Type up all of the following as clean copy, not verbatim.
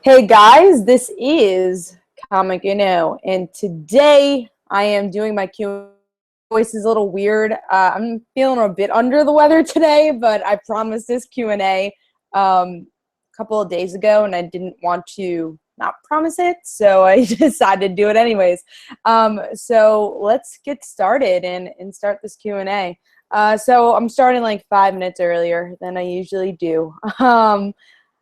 Hey guys, this is Comic and today I am doing my Q&A. Voice is a little weird. I'm feeling a bit under the weather today, but I promised this Q&A a couple of days ago, and I didn't want to not promise it, so I decided to do it anyways. So let's get started and start this Q&A. So I'm starting like 5 minutes earlier than I usually do.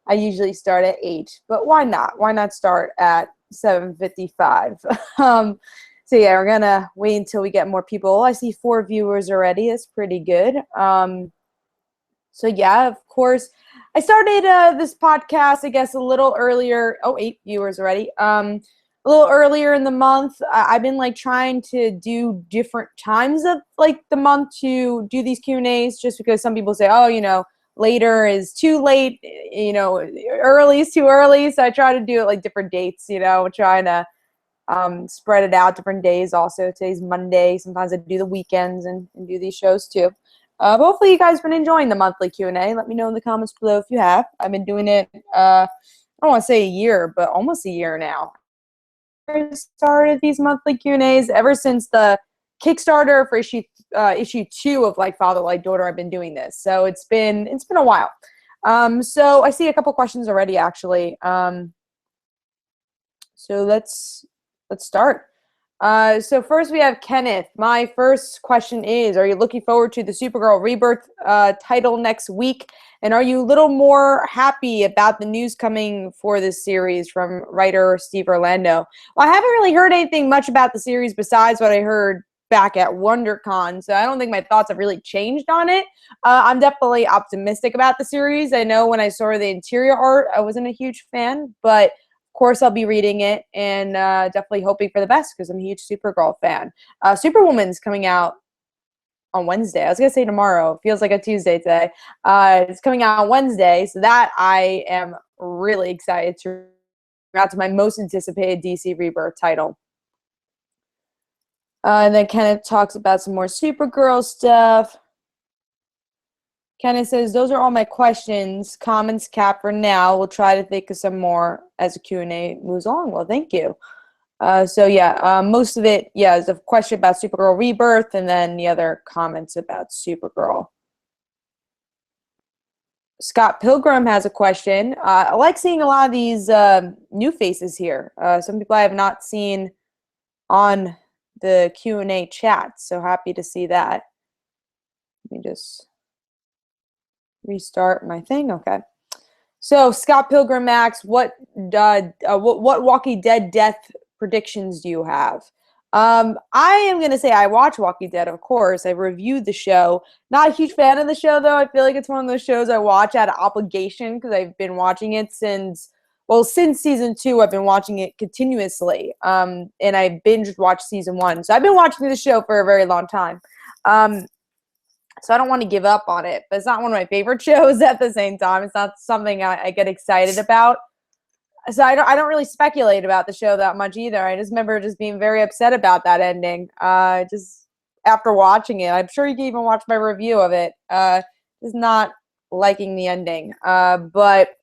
I usually start at 8, but why not? Why not start at 7:55? So yeah, we're gonna wait until we get more people. I see 4 viewers already. That's pretty good. So yeah, of course, I started this podcast, I guess, a little earlier. Oh, 8 viewers already. A little earlier in the month. I've been like trying to do different times of like the month to do these Q&As, just because some people say, oh, later is too late, early is too early. So I try to do it like different dates, trying to spread it out different days. Also, today's Monday. Sometimes I do the weekends and do these shows too. But hopefully you guys have been enjoying the monthly Q&A. Let me know in the comments below if you have. I've been doing it, I don't want to say a year, but almost a year now. I started these monthly Q&As ever since the Kickstarter for issue 2 of like Father Like Daughter. I've been doing this, so it's been a while. So I see a couple questions already, actually. So let's start. So first we have Kenneth. My first question is, are you looking forward to the Supergirl Rebirth title next week? And are you a little more happy about the news coming for this series from writer Steve Orlando? Well, I haven't really heard anything much about the series besides what I heard back at WonderCon, so I don't think my thoughts have really changed on it. I'm definitely optimistic about the series. I know when I saw the interior art, I wasn't a huge fan, but of course, I'll be reading it and definitely hoping for the best because I'm a huge Supergirl fan. Superwoman's coming out on Wednesday. I was going to say tomorrow. It feels like a Tuesday today. It's coming out on Wednesday, so that I am really excited to read out to my most anticipated DC Rebirth title. And then Kenneth talks about some more Supergirl stuff. Kenneth says, those are all my questions. Comments cap for now. We'll try to think of some more as the Q&A moves along. Well, thank you. So yeah, most of it, yeah, is a question about Supergirl Rebirth, and then the other comments about Supergirl. Scott Pilgrim has a question. I like seeing a lot of these new faces here. Some people I have not seen on the Q&A chat, so happy to see that. Let me just restart my thing. Okay. So Scott Pilgrim asks, what Walking Dead death predictions do you have? I am going to say I watch Walking Dead, of course. I reviewed the show. Not a huge fan of the show, though. I feel like it's one of those shows I watch out of obligation because I've been watching it since season 2. I've been watching it continuously, and I binge watched season 1. So I've been watching the show for a very long time. So I don't want to give up on it, but it's not one of my favorite shows at the same time. It's not something I get excited about. So I don't really speculate about the show that much either. I just remember just being very upset about that ending. Just after watching it, I'm sure you can even watch my review of it. Just not liking the ending. But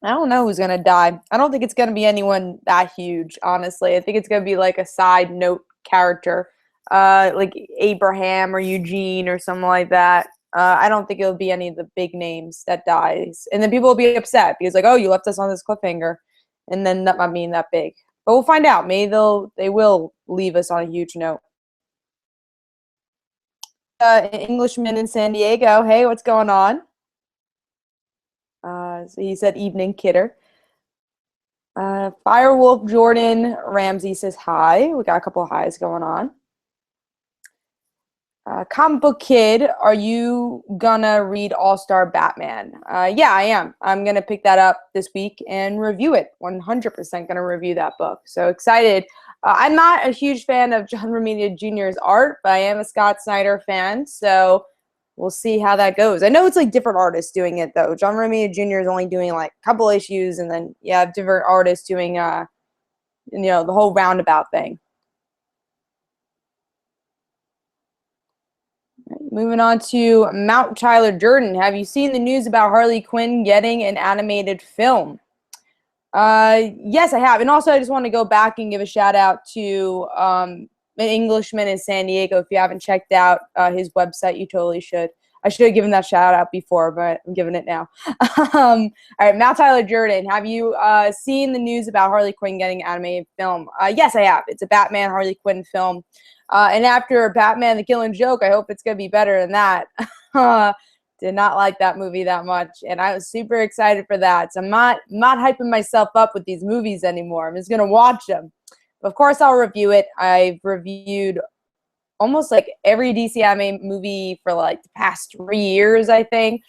I don't know who's gonna die. I don't think it's gonna be anyone that huge, honestly. I think it's gonna be like a side note character, like Abraham or Eugene or something like that. I don't think it'll be any of the big names that dies. And then people will be upset because like, oh, you left us on this cliffhanger. And then that might mean that big. But we'll find out. Maybe they will leave us on a huge note. Englishman in San Diego. Hey, what's going on? So he said evening, Kidder. Firewolf Jordan Ramsey says hi. We got a couple of highs going on. Comic Book Kid, are you gonna read All-Star Batman? Yeah, I am. I'm gonna pick that up this week and review it. 100% gonna review that book. So excited. I'm not a huge fan of John Romita Jr.'s art, but I am a Scott Snyder fan, so we'll see how that goes. I know it's like different artists doing it though. John Romita Jr. is only doing like a couple issues, and then you have different artists doing the whole roundabout thing. moving on to Mount Tyler Durden. Have you seen the news about Harley Quinn getting an animated film? Yes, I have. And also, I just want to go back and give a shout out to an Englishman in San Diego. If you haven't checked out his website, you totally should. I should have given that shout out before, but I'm giving it now. All right, Mount Tyler Durden. Have you seen the news about Harley Quinn getting an animated film? Yes, I have. It's a Batman Harley Quinn film. And after Batman the Killing Joke, I hope it's going to be better than that. Did not like that movie that much, and I was super excited for that. So I'm not hyping myself up with these movies anymore. I'm just going to watch them. Of course, I'll review it. I've reviewed almost like every DC anime movie for like the past 3 years, I think.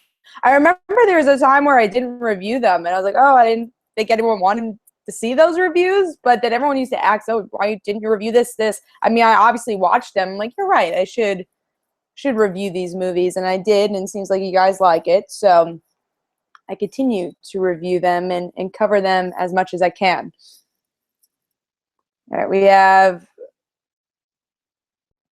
I remember there was a time where I didn't review them, and I was like, oh, I didn't think anyone wanted to see those reviews, but then everyone used to ask, oh, why didn't you review this? I mean, I obviously watched them. I'm like, you're right, I should review these movies, and I did, and it seems like you guys like it, so I continue to review them and cover them as much as I can. All right, we have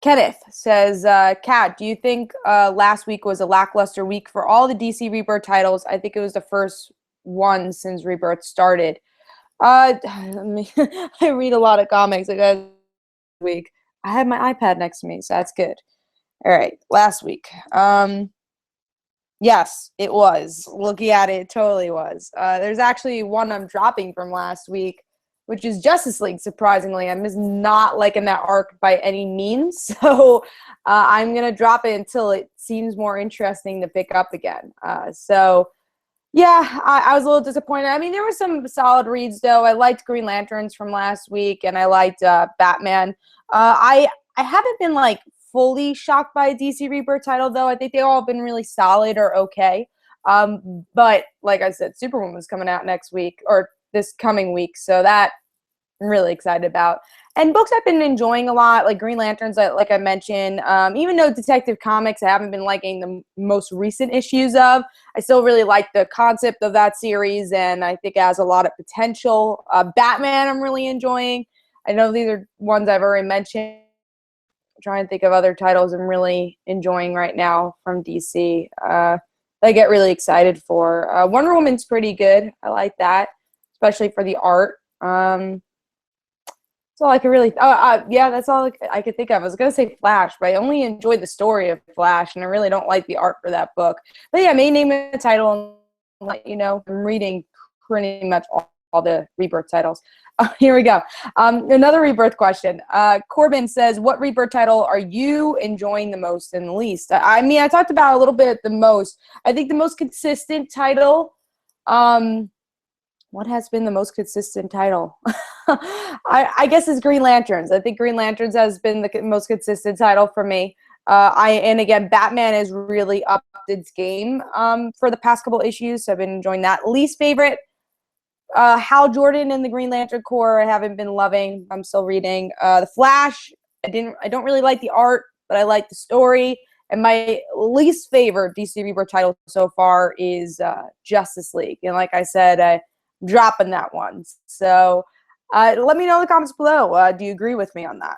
Kenneth says, Kat, do you think last week was a lackluster week for all the DC Rebirth titles? I think it was the first one since Rebirth started. I read a lot of comics like week. I had my iPad next to me, so that's good. All right, last week. Yes, it was. Looking at it, it totally was. There's actually one I'm dropping from last week, which is Justice League, surprisingly. I'm just not liking that arc by any means, so I'm going to drop it until it seems more interesting to pick up again. Yeah, I was a little disappointed. I mean, there were some solid reads, though. I liked Green Lanterns from last week, and I liked Batman. I haven't been, like, fully shocked by a DC Rebirth title, though. I think they all have been really solid or okay. But, like I said, Superwoman is coming out next week, or this coming week, so that I'm really excited about. And books I've been enjoying a lot, like Green Lanterns, like I mentioned. Even though Detective Comics I haven't been liking the most recent issues of, I still really like the concept of that series, and I think it has a lot of potential. Batman I'm really enjoying. I know these are ones I've already mentioned. I'm trying to think of other titles I'm really enjoying right now from DC. I get really excited for. Wonder Woman's pretty good. I like that, especially for the art. That's all I could really. Yeah, that's all I could think of. I was gonna say Flash, but I only enjoy the story of Flash, and I really don't like the art for that book. But yeah, I may name a title and let you know. I'm reading pretty much all the Rebirth titles. Here we go. Another Rebirth question. Corbin says, "What Rebirth title are you enjoying the most and the least?" I mean, I talked about a little bit the most. I think the most consistent title. What has been the most consistent title? I guess it's Green Lanterns. I think Green Lanterns has been the most consistent title for me. And again, Batman has really upped its game for the past couple issues, so I've been enjoying that. Least favorite, Hal Jordan and the Green Lantern Corps, I haven't been loving. I'm still reading. The Flash, I don't really like the art, but I like the story. And my least favorite DC Rebirth title so far is Justice League. And like I said, dropping that one. So let me know in the comments below. Do you agree with me on that?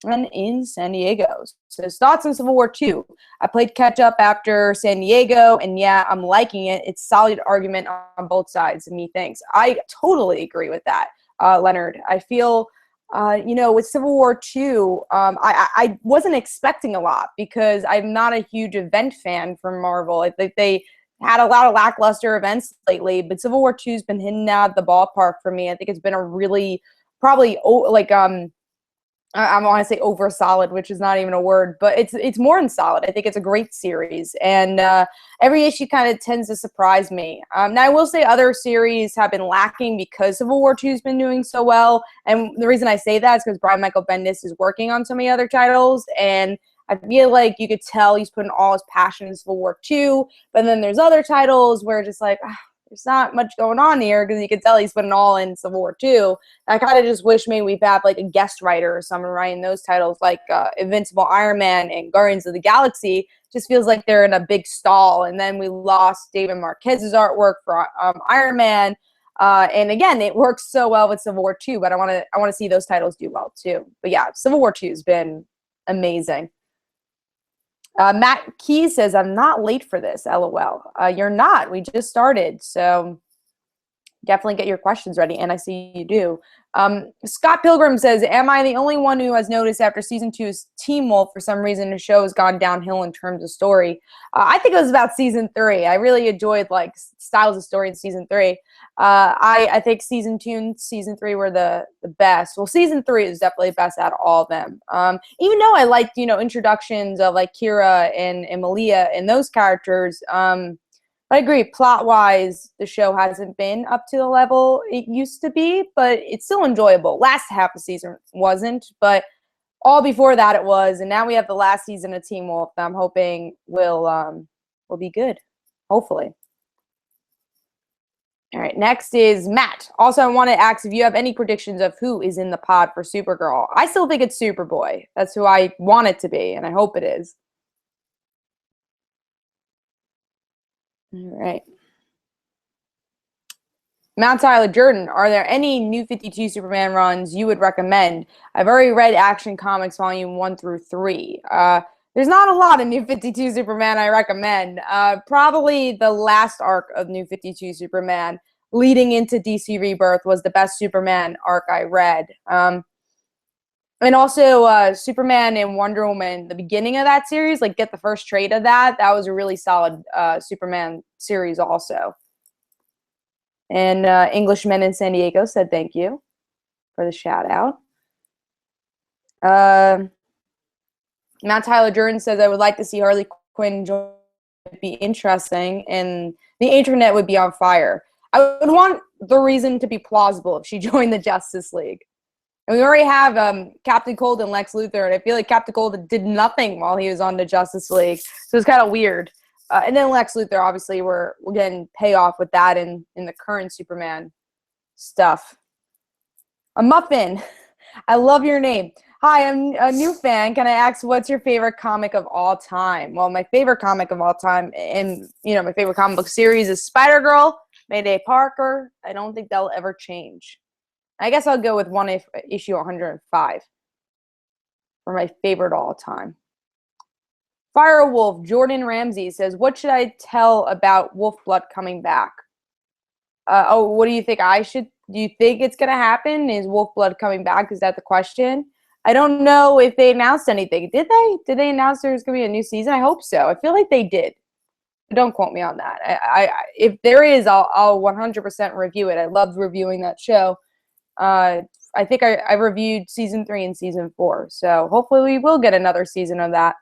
And in San Diego. So thoughts on Civil War 2. I played catch up after San Diego, and yeah, I'm liking it. It's solid argument on both sides, and methinks. I totally agree with that, Leonard. I feel, with Civil War 2, I wasn't expecting a lot because I'm not a huge event fan from Marvel. I think they had a lot of lackluster events lately, but Civil War 2 has been hitting out the ballpark for me. I think it's been a really, probably, I want to say over solid, which is not even a word, but it's more than solid. I think it's a great series, and every issue kind of tends to surprise me. Now, I will say other series have been lacking because Civil War 2 has been doing so well, and the reason I say that is because Brian Michael Bendis is working on so many other titles, and I feel like you could tell he's putting all his passion in Civil War 2, but then there's other titles where just like, there's not much going on here because you can tell he's putting all in Civil War 2. I kind of just wish maybe we'd have like a guest writer or someone writing those titles like Invincible Iron Man and Guardians of the Galaxy. Just feels like they're in a big stall. And then we lost David Marquez's artwork for Iron Man. And again, it works so well with Civil War 2, but I want to see those titles do well too. But yeah, Civil War 2 has been amazing. Matt Keys says, I'm not late for this, LOL. You're not. We just started, so definitely get your questions ready, and I see you do. Scott Pilgrim says, am I the only one who has noticed after season 2's Teen Wolf, for some reason, the show has gone downhill in terms of story? I think it was about season 3. I really enjoyed like styles of story in season 3. I think season 2 and season 3 were the best. Well, season 3 is definitely best out of all of them. Even though I liked, introductions of like Kira and Malia and those characters, I agree. Plot-wise, the show hasn't been up to the level it used to be, but it's still enjoyable. Last half of the season wasn't, but all before that it was, and now we have the last season of Teen Wolf that I'm hoping will be good, hopefully. All right, next is Matt. Also, I want to ask if you have any predictions of who is in the pod for Supergirl. I still think it's Superboy. That's who I want it to be, and I hope it is. All right. Mount Tyler Jordan, are there any New 52 Superman runs you would recommend? I've already read Action Comics Volume 1 through 3. There's not a lot of New 52 Superman I recommend. Probably the last arc of New 52 Superman leading into DC Rebirth was the best Superman arc I read. And also Superman and Wonder Woman, the beginning of that series, like get the first trade of that. That was a really solid Superman series also. And Englishman in San Diego said thank you for the shout out. Mount Tyler Jordan says, I would like to see Harley Quinn join. It'd be interesting, and the internet would be on fire. I would want the reason to be plausible if she joined the Justice League. And we already have Captain Cold and Lex Luthor, and I feel like Captain Cold did nothing while he was on the Justice League, so it's kind of weird. And then Lex Luthor, obviously, we're getting payoff with that in the current Superman stuff. A Muffin, I love your name. Hi, I'm a new fan. Can I ask what's your favorite comic of all time? Well, my favorite comic of all time, and my favorite comic book series is Spider-Girl, Mayday Parker. I don't think that'll ever change. I guess I'll go with issue 105 for my favorite all time. Firewolf Jordan Ramsey says, what should I tell about Wolfblood coming back? What do you think do you think it's going to happen? Is Wolfblood coming back? Is that the question? I don't know if they announced anything. Did they? Did they announce there's going to be a new season? I hope so. I feel like they did. Don't quote me on that. If there is, I'll 100% review it. I loved reviewing that show. I think I reviewed season 3 and season 4. So hopefully we will get another season of that.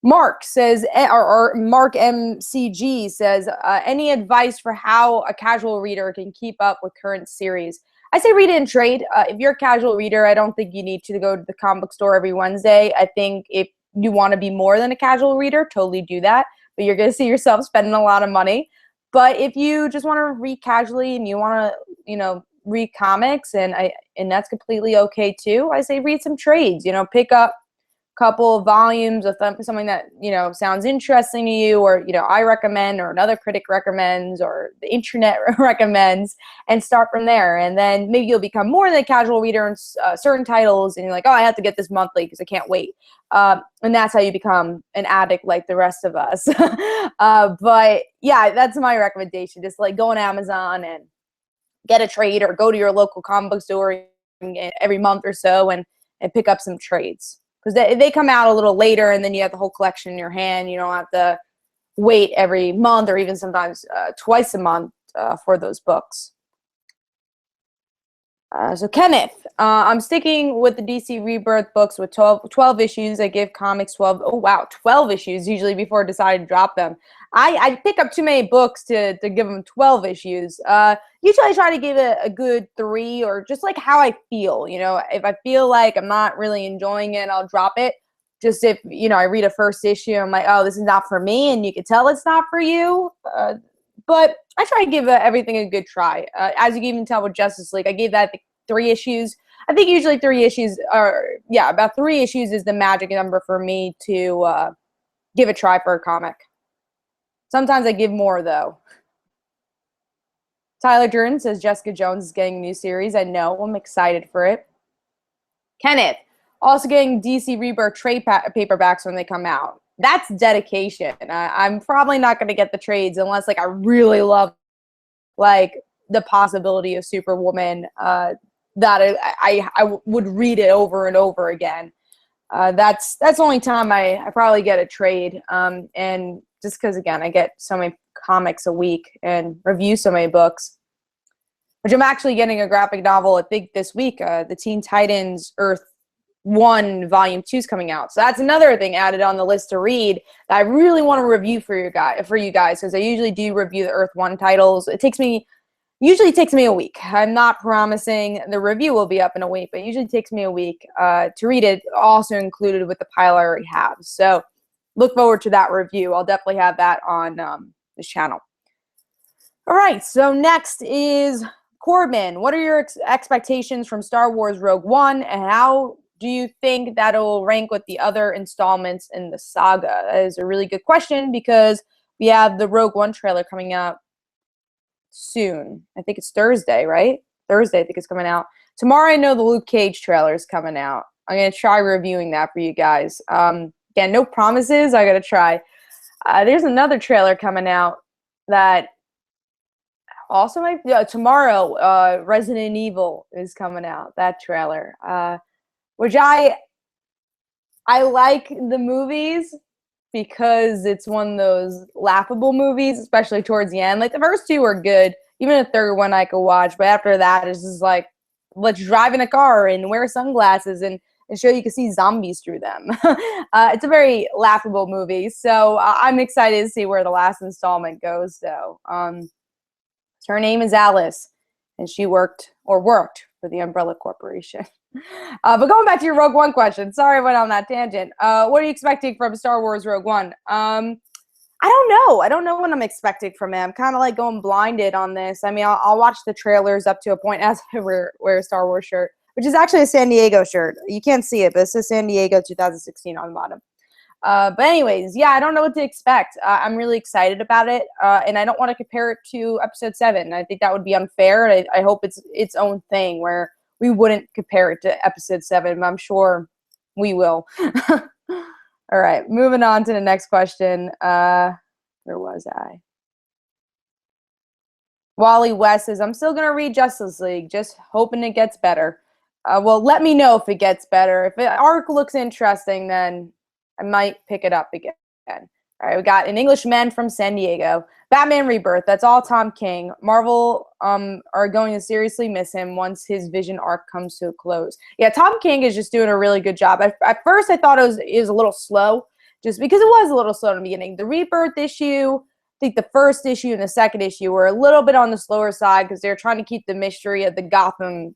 Mark says, or Mark MCG says, any advice for how a casual reader can keep up with current series? I say read it and trade. If you're a casual reader, I don't think you need to go to the comic book store every Wednesday. I think if you want to be more than a casual reader, totally do that. But you're going to see yourself spending a lot of money. But if you just want to read casually and you want to, read comics, and that's completely okay too, I say read some trades. Pick up couple of volumes of something that sounds interesting to you, or I recommend, or another critic recommends, or the internet recommends, and start from there. And then maybe you'll become more than a casual reader in certain titles, and you're like, oh, I have to get this monthly because I can't wait. And that's how you become an addict like the rest of us. But yeah, that's my recommendation. Just like go on Amazon and get a trade, or go to your local comic book store every month or so and pick up some trades. Because they come out a little later, and then you have the whole collection in your hand. You don't have to wait every month, or even sometimes twice a month for those books. So Kenneth, I'm sticking with the DC Rebirth books with 12 issues. I give comics 12. Oh, wow, 12 issues usually before I decide to drop them. I pick up too many books to give them 12 issues. Usually I try to give it a good 3, or just like how I feel. If I feel like I'm not really enjoying it, I'll drop it. Just if, I read a first issue, I'm like, oh, this is not for me, and you can tell it's not for you. But I try to give everything a good try. As you can even tell with Justice League, I gave that 3 issues. I think usually 3 issues about 3 issues is the magic number for me to give a try for a comic. Sometimes I give more, though. Tyler Jordan says Jessica Jones is getting a new series. I know. I'm excited for it. Kenneth, Also getting DC Rebirth trade paperbacks when they come out. That's dedication. I'm probably not going to get the trades unless like I really love like the possibility of Superwoman. That I would read it over and over again. That's the only time I probably get a trade. And just because again I get so many comics a week and review so many books, which I'm actually getting a graphic novel I think this week. The Teen Titans Earth 1 Volume 2 is coming out, so that's another thing added on the list to read that I really want to review for you guys because I usually do review the Earth 1 titles. Usually takes me a week. I'm not promising the review will be up in a week, but it usually takes me a week to read it, also included with the pile I already have. So look forward to that review. I'll definitely have that on this channel. All right, so next is Corbin. What are your expectations from Star Wars Rogue One, and how do you think that'll rank with the other installments in the saga? That is a really good question because we have the Rogue One trailer coming out soon. I think it's Thursday, right? Thursday, I think it's coming out. Tomorrow, I know the Luke Cage trailer is coming out. I'm going to try reviewing that for you guys. Again, no promises. I got to try. There's another trailer coming out that also might tomorrow. Resident Evil is coming out. That trailer, which I like the movies because it's one of those laughable movies, especially towards the end. Like the first two are good. Even the third one I could watch, but after that it's just like, let's drive in a car and wear sunglasses and show you can see zombies through them. It's a very laughable movie, so I'm excited to see where the last installment goes though. Her name is Alice, and she worked for the Umbrella Corporation. But going back to your Rogue One question, sorry I went on that tangent. What are you expecting from Star Wars Rogue One? I don't know. I don't know what I'm expecting from it. I'm kind of like going blinded on this. I mean, I'll watch the trailers up to a point as I wear a Star Wars shirt, which is actually a San Diego shirt. You can't see it, but it says San Diego 2016 on the bottom. But anyways, yeah, I don't know what to expect. I'm really excited about it, and I don't want to compare it to Episode 7. I think that would be unfair. I hope it's its own thing where we wouldn't compare it to Episode 7, but I'm sure we will. All right, moving on to the next question. Where was I? Wally West says, I'm still going to read Justice League, just hoping it gets better. Well, let me know if it gets better. If the arc looks interesting, then I might pick it up again. All right, we got An Englishman from San Diego. Batman Rebirth, that's all Tom King. Marvel are going to seriously miss him once his Vision arc comes to a close. Yeah, Tom King is just doing a really good job. At first, I thought it was a little slow, just because it was a little slow in the beginning. The Rebirth issue, I think the first issue and the second issue were a little bit on the slower side because they're trying to keep the mystery of the Gotham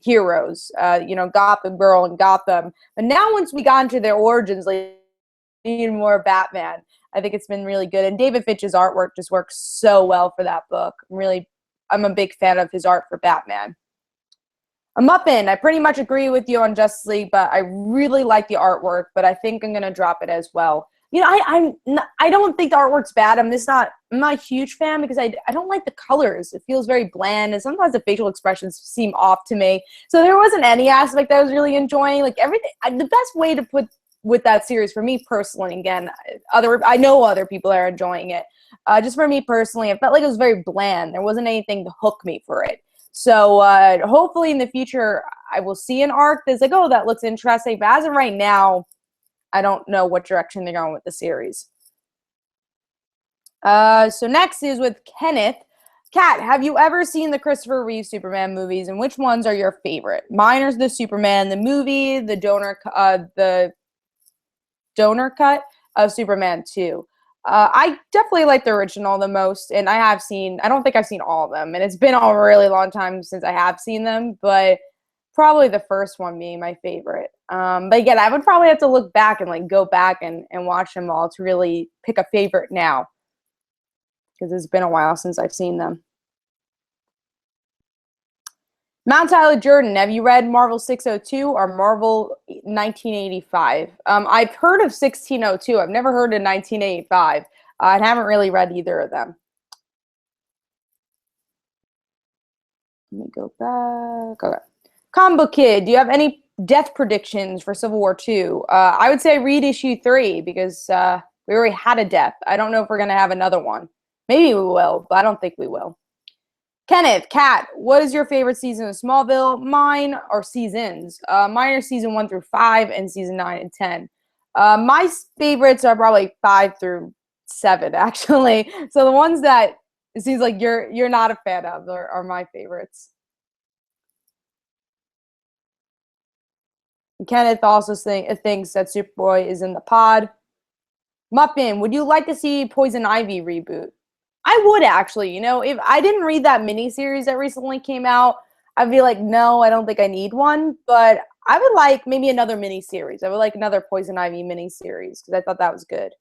heroes, Gotham Girl and Gotham. But now once we got into their origins, like even more Batman, I think it's been really good. And David Fitch's artwork just works so well for that book. I'm a big fan of his art for Batman. Muffin, I pretty much agree with you on Justice League, but I really like the artwork, but I think I'm going to drop it as well. I don't think the artwork's bad. I'm not a huge fan because I don't like the colors. It feels very bland, and sometimes the facial expressions seem off to me. So there wasn't any aspect I was really enjoying. Like everything, the best way to put with that series for me personally, again, I know other people are enjoying it. Just for me personally, it felt like it was very bland. There wasn't anything to hook me for it. So hopefully in the future, I will see an arc that's like, oh, that looks interesting. But as of right now, I don't know what direction they're going with the series. So next is with Kenneth. Kat, have you ever seen the Christopher Reeve Superman movies, and which ones are your favorite? Mine are the Superman, the movie, the donor cut of Superman 2. I definitely like the original the most, and I don't think I've seen all of them, and it's been a really long time since I have seen them, but probably the first one being my favorite. But again, I would probably have to look back and like go back and watch them all to really pick a favorite now, because it's been a while since I've seen them. Mount Tyler Jordan, have you read Marvel 602 or Marvel 1985? I've heard of 1602. I've never heard of 1985. I haven't really read either of them. Let me go back. Okay. Combo Kid, do you have any death predictions for Civil War II. I would say read issue 3 because we already had a death. I don't know if we're going to have another one. Maybe we will, but I don't think we will. Kenneth, Kat, what is your favorite season of Smallville? Mine are seasons. Mine are season 1 through 5 and season 9 and 10. My favorites are probably 5 through 7, actually. So the ones that it seems like you're not a fan of are my favorites. Kenneth also thinks that Superboy is in the pod. Muffin, would you like to see Poison Ivy reboot? I would actually. If I didn't read that miniseries that recently came out, I'd be like, no, I don't think I need one. But I would like maybe another miniseries. I would like another Poison Ivy miniseries because I thought that was good.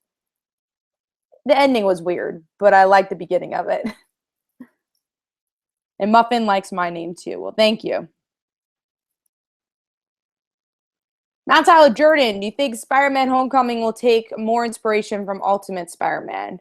The ending was weird, but I liked the beginning of it. And Muffin likes my name too. Well, thank you. Mount Tyler Jordan, do you think Spider-Man Homecoming will take more inspiration from Ultimate Spider-Man?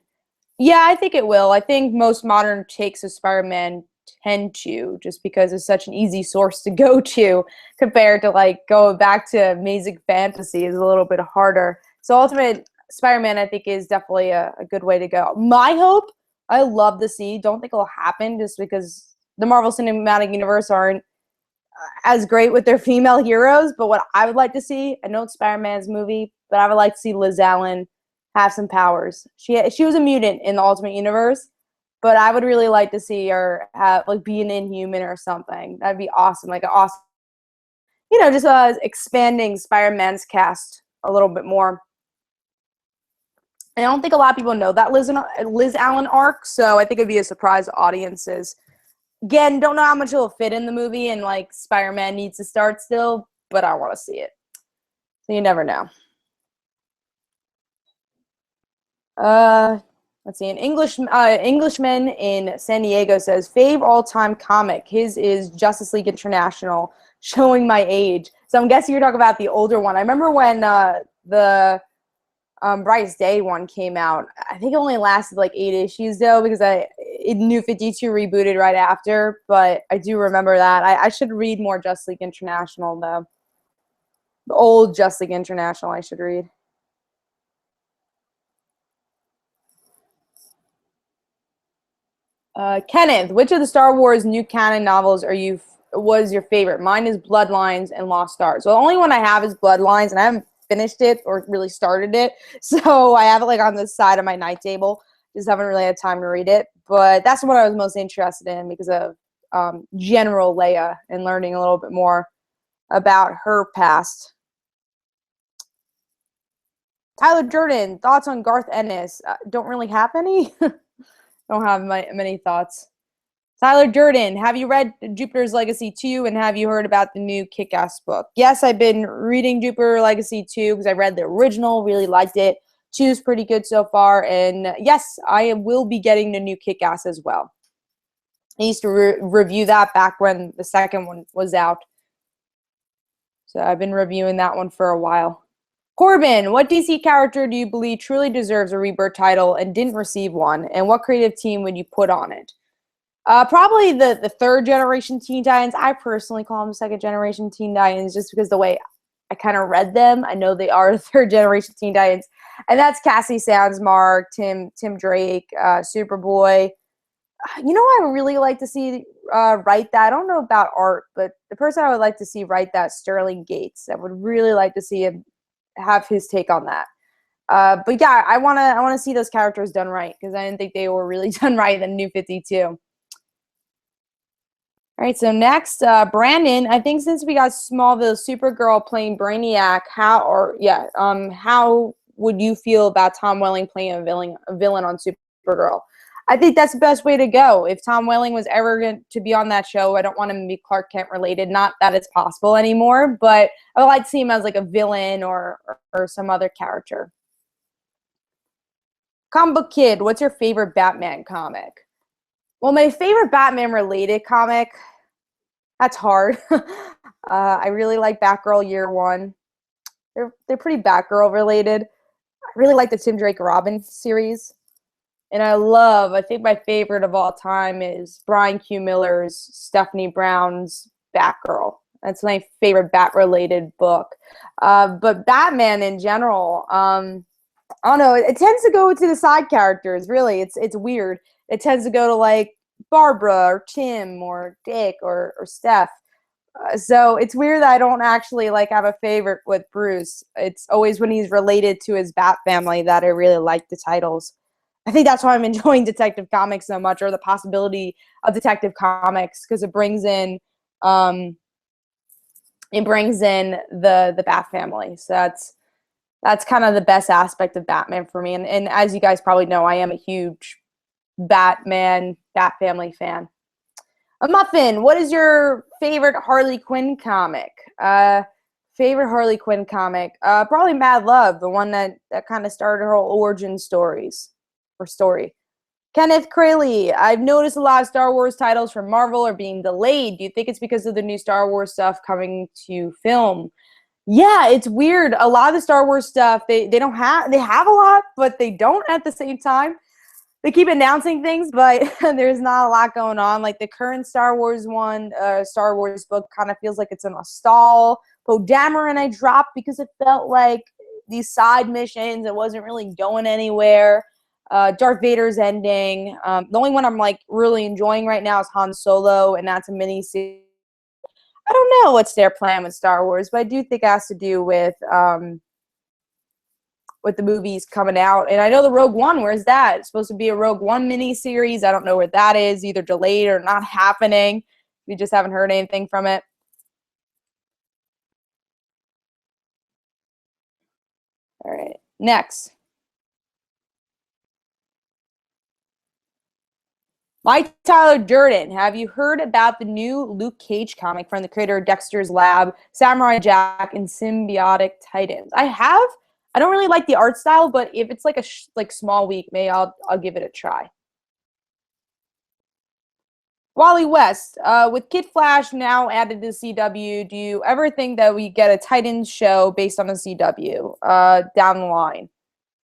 Yeah, I think it will. I think most modern takes of Spider-Man tend to, just because it's such an easy source to go to compared to like going back to Amazing Fantasy is a little bit harder. So Ultimate Spider-Man, I think, is definitely a good way to go. My hope, I love to see, don't think it'll happen just because the Marvel Cinematic Universe aren't as great with their female heroes, but what I would like to see, I know it's Spider-Man's movie, but I would like to see Liz Allen have some powers. She was a mutant in the Ultimate Universe, but I would really like to see her have like be an Inhuman or something. That'd be awesome. Like an awesome, just expanding Spider-Man's cast a little bit more. And I don't think a lot of people know that Liz Allen arc, so I think it'd be a surprise to audiences. Again, don't know how much it'll fit in the movie, and like Spider-Man needs to start still, but I want to see it. So you never know. Let's see. An Englishman in San Diego says, "Fave all-time comic. His is Justice League International." Showing my age. So I'm guessing you're talking about the older one. I remember when the Brightest Day one came out. I think it only lasted like 8 issues though, because New 52 rebooted right after. But I do remember that. I should read more Justice League International though. The old Justice League International I should read. Kenneth, which of the Star Wars new canon novels was your favorite? Mine is Bloodlines and Lost Stars. So the only one I have is Bloodlines, and I haven't finished it or really started it. So I have it like on the side of my night table. Just haven't really had time to read it. But that's the one I was most interested in because of General Leia and learning a little bit more about her past. Tyler Jordan, thoughts on Garth Ennis? Don't really have any. Don't have many thoughts. Tyler Durden, have you read Jupiter's Legacy 2 and have you heard about the new Kick-Ass book? Yes, I've been reading Jupiter Legacy 2 because I read the original, really liked it. 2 is pretty good so far. And yes, I will be getting the new Kick-Ass as well. I used to review that back when the second one was out. So I've been reviewing that one for a while. Corbin, what DC character do you believe truly deserves a Rebirth title and didn't receive one? And what creative team would you put on it? Probably the third generation Teen Titans. I personally call them second generation Teen Titans just because the way I kind of read them, I know they are third generation Teen Titans. And that's Cassie Sandsmark, Tim Drake, Superboy. I would really like to see write that. I don't know about art, but the person I would like to see write that, Sterling Gates. I would really like to see him have his take on that. But yeah, I wanna see those characters done right because I didn't think they were really done right in New 52. All right, so next, Brandon. I think since we got Smallville, Supergirl playing Brainiac, how would you feel about Tom Welling playing a villain on Supergirl? I think that's the best way to go. If Tom Welling was ever going to be on that show, I don't want him to be Clark Kent related. Not that it's possible anymore, but I would like to see him as like a villain or some other character. Comic Book Kid, what's your favorite Batman comic? Well, my favorite Batman related comic, that's hard. I really like Batgirl Year One. They're pretty Batgirl related. I really like the Tim Drake Robin series. And I think my favorite of all time is Brian Q. Miller's Stephanie Brown's Batgirl. That's my favorite Bat-related book. But Batman in general, I don't know. It tends to go to the side characters. Really, it's weird. It tends to go to like Barbara or Tim or Dick or Steph. So it's weird that I don't actually like have a favorite with Bruce. It's always when he's related to his Bat family that I really like the titles. I think that's why I'm enjoying Detective Comics so much, or the possibility of Detective Comics, because um, it brings in the Bat family. So that's kind of the best aspect of Batman for me. And as you guys probably know, I am a huge Bat family fan. A Muffin, what is your favorite Harley Quinn comic? Favorite Harley Quinn comic? Probably Mad Love, the one that kind of started her whole origin story. Kenneth Crayley, I've noticed a lot of Star Wars titles from Marvel are being delayed. Do you think it's because of the new Star Wars stuff coming to film? Yeah, it's weird. A lot of the Star Wars stuff, they have a lot, but they don't at the same time. They keep announcing things, but there's not a lot going on. Like the current Star Wars Star Wars book kind of feels like it's in a stall. Poe Dameron I dropped because it felt like these side missions, it wasn't really going anywhere. Darth Vader's ending. The only one I'm like really enjoying right now is Han Solo, and that's a mini series. I don't know what's their plan with Star Wars, but I do think it has to do with the movies coming out. And I know the Rogue One, where's that? It's supposed to be a Rogue One mini-series. I don't know where that is, either delayed or not happening. We just haven't heard anything from it. All right, next. Mike Tyler Durden, have you heard about the new Luke Cage comic from the creator of Dexter's Lab, Samurai Jack, and Symbiotic Titans? I have. I don't really like the art style, but if it's like a small week, maybe I'll give it a try. Wally West, with Kid Flash now added to CW, do you ever think that we get a Titans show based on a CW down the line?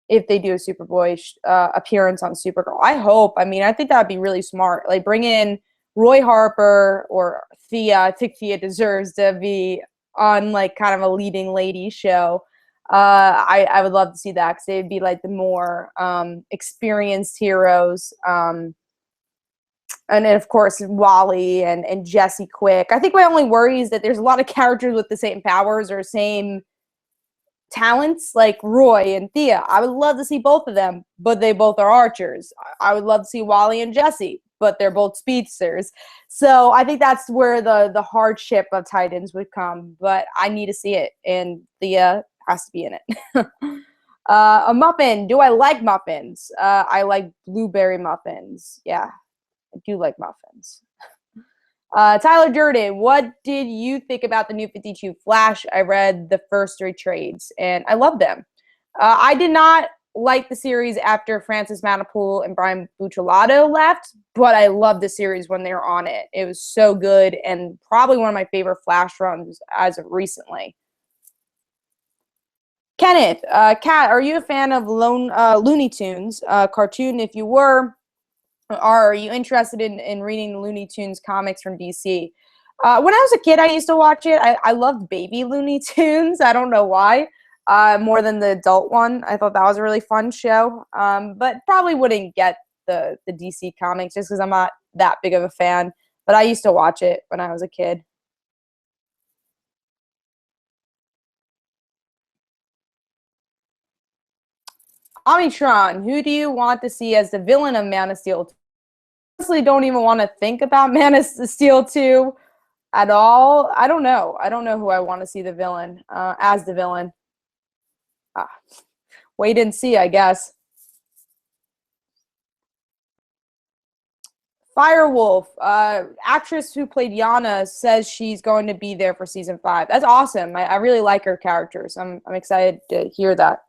If they do a Superboy appearance on Supergirl, I hope. I mean, I think that'd be really smart. Like bring in Roy Harper or Thea. I think Thea deserves to be on like kind of a leading lady show. I would love to see that because they'd be like the more experienced heroes. And then of course Wally and Jesse Quick. I think my only worry is that there's a lot of characters with the same powers or same talents like Roy and Thea. I would love to see both of them, but they both are archers. I would love to see Wally and Jesse, but they're both speedsters. So I think that's where the hardship of Titans would come, but I need to see it, and Thea has to be in it. A muffin. Do I like muffins? I like blueberry muffins. Yeah, I do like muffins. Tyler Durden, what did you think about the New 52 Flash? I read the first 3 trades, and I loved them. I did not like the series after Francis Manapool and Brian Buccellato left, but I loved the series when they were on it. It was so good, and probably one of my favorite Flash runs as of recently. Kenneth, Kat, are you a fan of Looney Tunes cartoon? If you were, are you interested in reading Looney Tunes comics from DC? When I was a kid, I used to watch it. I loved Baby Looney Tunes. I don't know why. More than the adult one. I thought that was a really fun show. But probably wouldn't get the DC comics just because I'm not that big of a fan. But I used to watch it when I was a kid. Omnitron, who do you want to see as the villain of Man of Steel? Honestly, don't even want to think about Man of Steel 2 at all. I don't know. I don't know who I want to see the villain as the villain. Ah, wait and see, I guess. Firewolf, actress who played Yana, says she's going to be there for season 5. That's awesome. I really like her characters. I'm excited to hear that.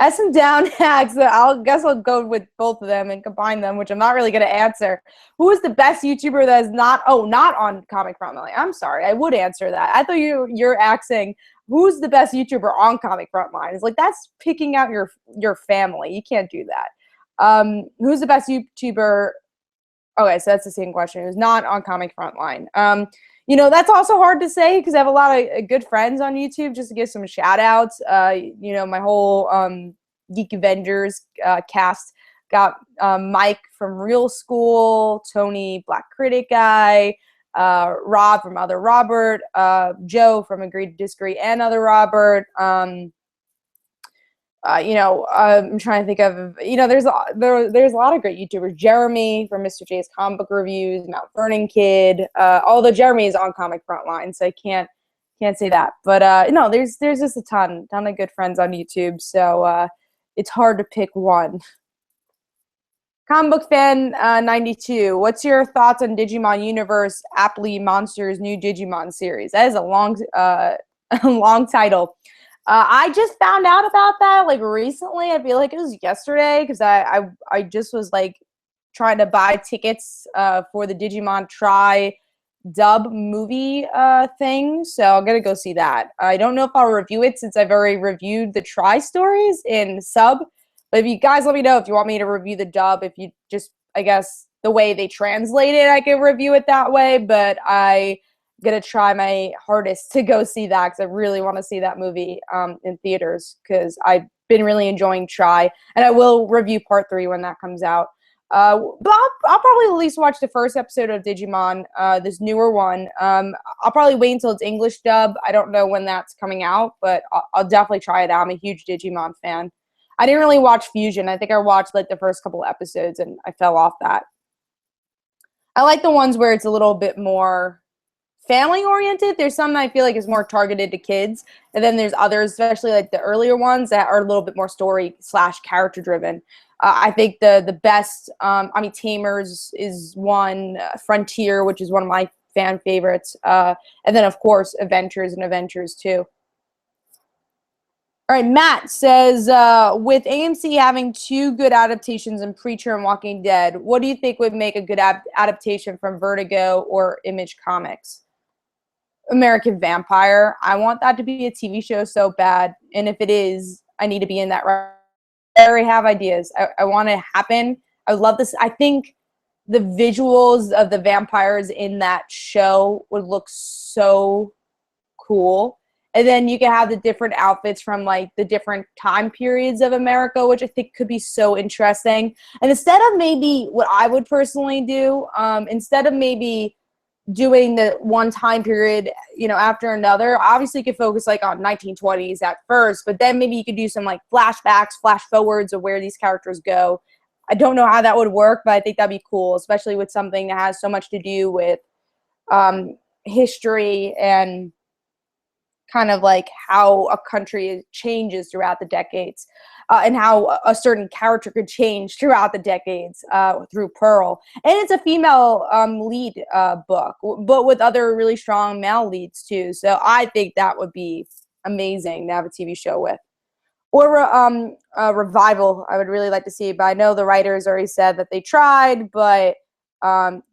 S and Down hacks. Guess I'll go with both of them and combine them, which I'm not really going to answer. Who is the best YouTuber that is not on Comic Frontline? I'm sorry, I would answer that. I thought you're asking who's the best YouTuber on Comic Frontline. It's like that's picking out your family. You can't do that. Who's the best YouTuber? Okay, so that's the same question. Who's not on Comic Frontline? That's also hard to say because I have a lot of good friends on YouTube. Just to give some shout outs, my whole Geek Avengers cast got Mike from Real School, Tony Black Critic Guy, Rob from Other Robert, Joe from Agree to Disagree and Other Robert. I'm trying to think of, there's a lot of great YouTubers. Jeremy from Mr. J's Comic Book Reviews, Mount Vernon Kid. Although Jeremy is on Comic Frontline, so I can't say that. But no, there's just a ton of good friends on YouTube. So it's hard to pick one. Comic Book Fan 92. What's your thoughts on Digimon Universe Aptly Monsters new Digimon series? That is a long long title. I just found out about that like recently. I feel like it was yesterday because I just was like trying to buy tickets for the Digimon Try dub movie thing. So I'm gonna go see that. I don't know if I'll review it since I've already reviewed the Try stories in sub. But if you guys let me know if you want me to review the dub, if you just, I guess, the way they translate it, I can review it that way. But I'm going to try my hardest to go see that because I really want to see that movie in theaters because I've been really enjoying Try. And I will review part 3 when that comes out. But I'll probably at least watch the first episode of Digimon, this newer one. I'll probably wait until it's English dub. I don't know when that's coming out, but I'll definitely try it out. I'm a huge Digimon fan. I didn't really watch Fusion. I think I watched like the first couple episodes and I fell off that. I like the ones where it's a little bit more family oriented. There's some I feel like is more targeted to kids. And then there's others, especially like the earlier ones that are a little bit more story / character driven. I think the best, Tamers is one, Frontier, which is one of my fan favorites. And then of course, Adventures and Adventures too. All right, Matt says, with AMC having 2 good adaptations in Preacher and Walking Dead, what do you think would make a good adaptation from Vertigo or Image Comics? American Vampire. I want that to be a TV show so bad, and if it is, I need to be in that. I already have ideas. I want it to happen. I love this. I think the visuals of the vampires in that show would look so cool. And then you can have the different outfits from like the different time periods of America, which I think could be so interesting. And instead of maybe what I would personally do, instead of maybe doing the one time period, after another, obviously you could focus like on 1920s at first, but then maybe you could do some like flashbacks, flash forwards of where these characters go. I don't know how that would work, but I think that'd be cool, especially with something that has so much to do with history and kind of like how a country changes throughout the decades, and how a certain character could change throughout the decades through Pearl. And it's a female lead book, but with other really strong male leads too. So I think that would be amazing to have a TV show with. Or a revival, I would really like to see. But I know the writers already said that they tried, but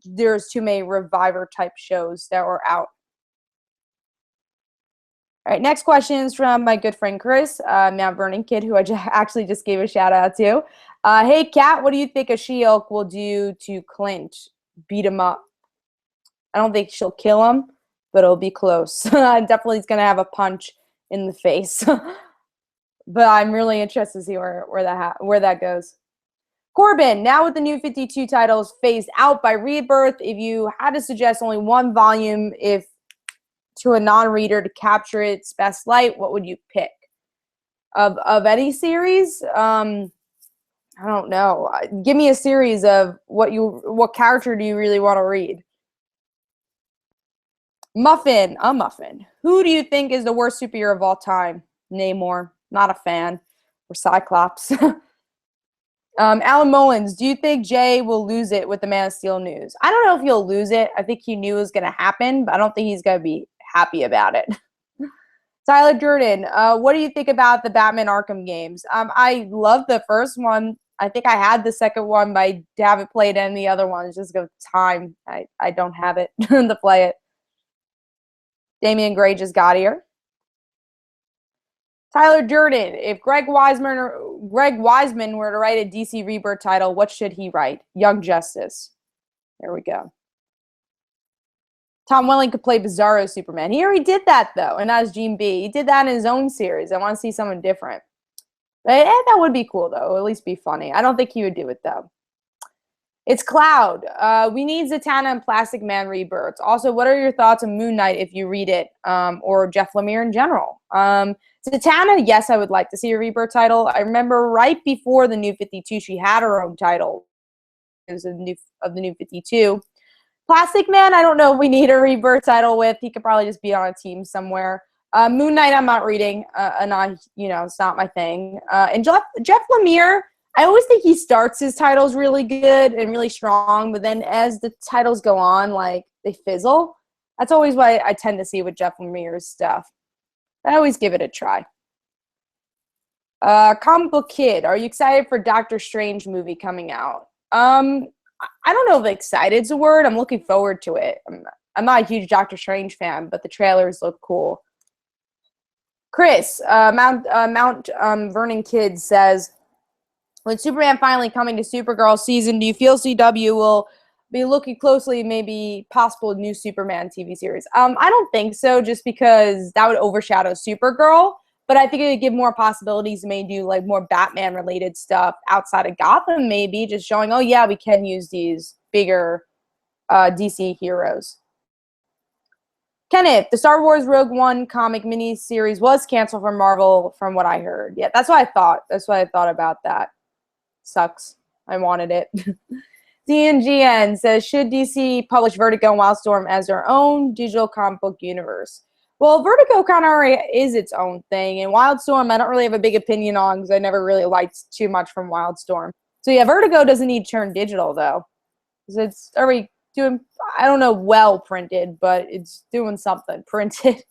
there's too many reviver type shows that were out. All right, next question is from my good friend Chris, Mount Vernon Kid, who I actually just gave a shout out to. Hey, Kat, what do you think a She-Hulk will do to Clint? Beat him up. I don't think she'll kill him, but it'll be close. Definitely is going to have a punch in the face. But I'm really interested to see where that goes. Corbin, now with the new 52 titles phased out by Rebirth, if you had to suggest only one volume to a non-reader to capture its best light, what would you pick? Of any series? I don't know. Give me a series of what character do you really want to read? Muffin, a Muffin. Who do you think is the worst superhero of all time? Namor, not a fan. Or Cyclops. Alan Mullins, do you think Jay will lose it with the Man of Steel news? I don't know if he'll lose it. I think he knew it was going to happen, but I don't think he's going to be happy about it. Tyler Jordan, what do you think about the Batman Arkham games? I love the first one. I think I had the second one, but I haven't played any of the other ones just because of time. I don't have it to play it. Damian Gray just got here. Tyler Jordan, if Greg Weisman were to write a DC Rebirth title, what should he write? Young Justice. There we go. Tom Welling could play Bizarro Superman. He already did that, though, and as Gene B. He did that in his own series. I want to see someone different. But, that would be cool, though. At least be funny. I don't think he would do it, though. It's Cloud. We need Zatanna and Plastic Man rebirths. Also, what are your thoughts on Moon Knight if you read it, or Jeff Lemire in general? Zatanna, yes, I would like to see a rebirth title. I remember right before the New 52, she had her own title. It was of the New 52. Plastic Man, I don't know if we need a rebirth title with. He could probably just be on a team somewhere. Moon Knight, I'm not reading, and it's not my thing. And Jeff Lemire, I always think he starts his titles really good and really strong, but then as the titles go on, like, they fizzle. That's always what I tend to see with Jeff Lemire's stuff. I always give it a try. Comic Book Kid, are you excited for Doctor Strange movie coming out? I don't know if excited's a word. I'm looking forward to it. I'm not a huge Doctor Strange fan, but the trailers look cool. Chris, Mount Vernon Kid says, with Superman finally coming to Supergirl season, do you feel CW will be looking closely maybe possible new Superman TV series? I don't think so, just because that would overshadow Supergirl. But I think it would give more possibilities to maybe do like more Batman-related stuff outside of Gotham, maybe just showing, oh yeah, we can use these bigger DC heroes. Kenneth, the Star Wars Rogue One comic miniseries was canceled from Marvel, from what I heard. Yeah, that's what I thought. That's what I thought about that. Sucks. I wanted it. DNGN says, should DC publish Vertigo and Wildstorm as their own digital comic book universe? Well, Vertigo kind of already is its own thing, and Wildstorm I don't really have a big opinion on because I never really liked too much from Wildstorm. So yeah, Vertigo doesn't need to turn digital, though. Because it's already doing, I don't know, well printed, but it's doing something printed.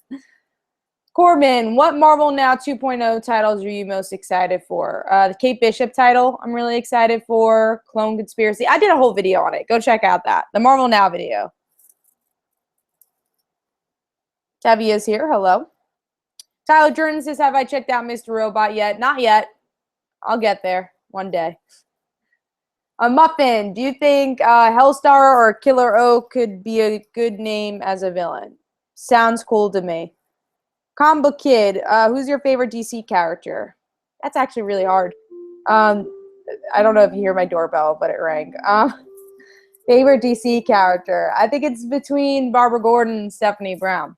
Corbin, what Marvel Now 2.0 titles are you most excited for? The Kate Bishop title, I'm really excited for. Clone Conspiracy. I did a whole video on it. Go check out that. The Marvel Now video. Tabby is here. Hello. Tyler Jordan says, have I checked out Mr. Robot yet? Not yet. I'll get there one day. Muffin, do you think Hellstar or Killer Oak could be a good name as a villain? Sounds cool to me. Combo Kid, who's your favorite DC character? That's actually really hard. I don't know if you hear my doorbell, but it rang. Favorite DC character? I think it's between Barbara Gordon and Stephanie Brown.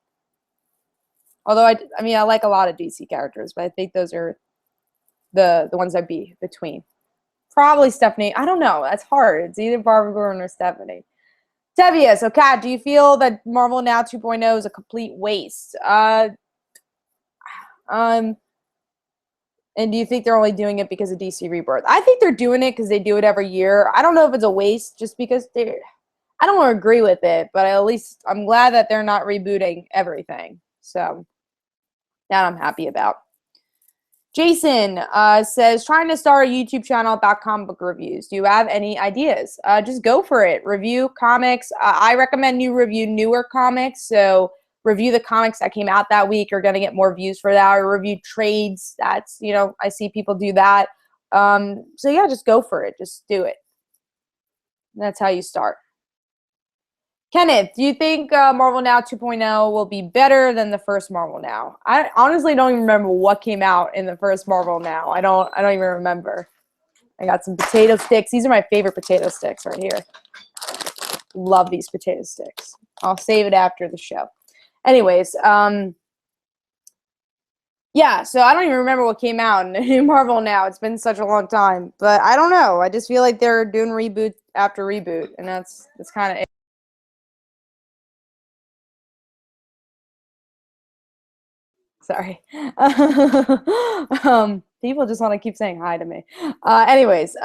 Although, I mean, I like a lot of DC characters, but I think those are the ones I'd be between. Probably Stephanie. I don't know. That's hard. It's either Barbara Gordon or Stephanie. Tevius, so Kat, do you feel that Marvel Now 2.0 is a complete waste? And do you think they're only doing it because of DC Rebirth? I think they're doing it because they do it every year. I don't know if it's a waste just because I don't agree with it, but at least I'm glad that they're not rebooting everything. So that I'm happy about. Jason says, trying to start a YouTube channel about comic book reviews. Do you have any ideas? Just go for it. Review comics. I recommend you review newer comics. So review the comics that came out that week. You're going to get more views for that. Or review trades. That's, I see people do that. So yeah, just go for it. Just do it. That's how you start. Kenneth, do you think Marvel Now 2.0 will be better than the first Marvel Now? I honestly don't even remember what came out in the first Marvel Now. I don't even remember. I got some potato sticks. These are my favorite potato sticks right here. Love these potato sticks. I'll save it after the show. Anyways, yeah, so I don't even remember what came out in Marvel Now. It's been such a long time. But I don't know. I just feel like they're doing reboot after reboot, and that's kind of it. Sorry. People just want to keep saying hi to me. Anyways,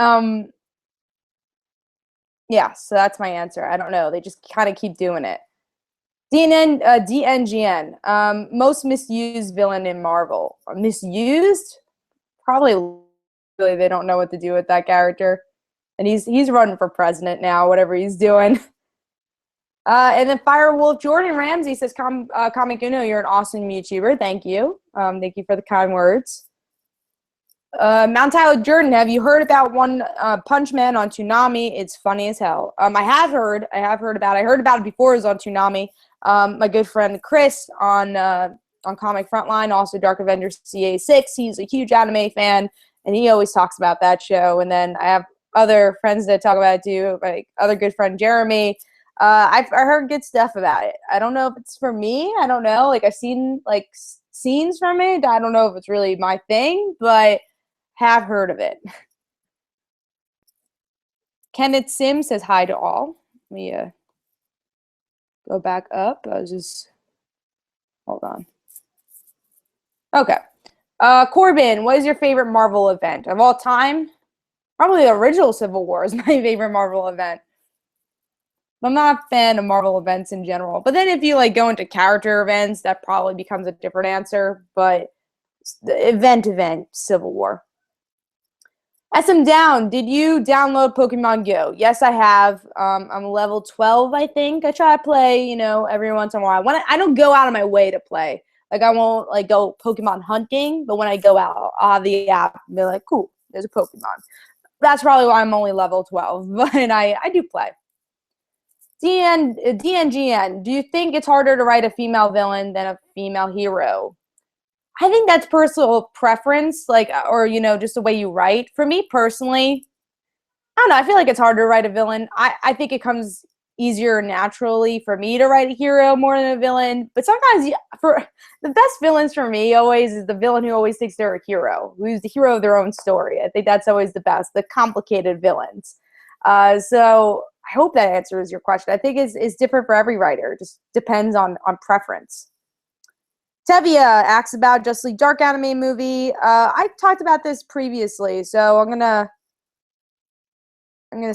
yeah, so that's my answer. I don't know. They just kind of keep doing it. DNGN, most misused villain in Marvel. Misused? Probably really they don't know what to do with that character. And he's running for president now, whatever he's doing. And then Firewolf Jordan Ramsey says, Comic Uno, you're an awesome YouTuber. Thank you. Thank you for the kind words. Mount Tyler Jordan, have you heard about One Punch Man on Toonami? It's funny as hell. I have heard about it. I heard about it before it was on Toonami. My good friend Chris on Comic Frontline, also Dark Avengers CA6. He's a huge anime fan, and he always talks about that show. And then I have other friends that talk about it too, like other good friend Jeremy. I heard good stuff about it. I don't know if it's for me. I don't know. Like I've seen like scenes from it. I don't know if it's really my thing, but have heard of it. Kenneth Sim says hi to all. Let me go back up. I was just hold on. Okay. Corbin, what is your favorite Marvel event of all time? Probably the original Civil War is my favorite Marvel event. I'm not a fan of Marvel events in general. But then if you like go into character events, that probably becomes a different answer. But the event, Civil War. SM Down, did you download Pokemon Go? Yes, I have. I'm level 12, I think. I try to play, you know, every once in a while. I don't go out of my way to play. Like, I won't, like, go Pokemon hunting. But when I go out, I'll have the app and be like, cool, there's a Pokemon. That's probably why I'm only level 12. But I do play. DNGN, do you think it's harder to write a female villain than a female hero? I think that's personal preference, like, or, you know, just the way you write. For me personally, I don't know. I feel like it's harder to write a villain. I think it comes easier naturally for me to write a hero more than a villain. But sometimes, for the best villains for me always is the villain who always thinks they're a hero, who's the hero of their own story. I think that's always the best, the complicated villains. So I hope that answers your question. I think it's different for every writer. It just depends on preference. Tevia asks about Justice League Dark anime movie. I talked about this previously, so I'm gonna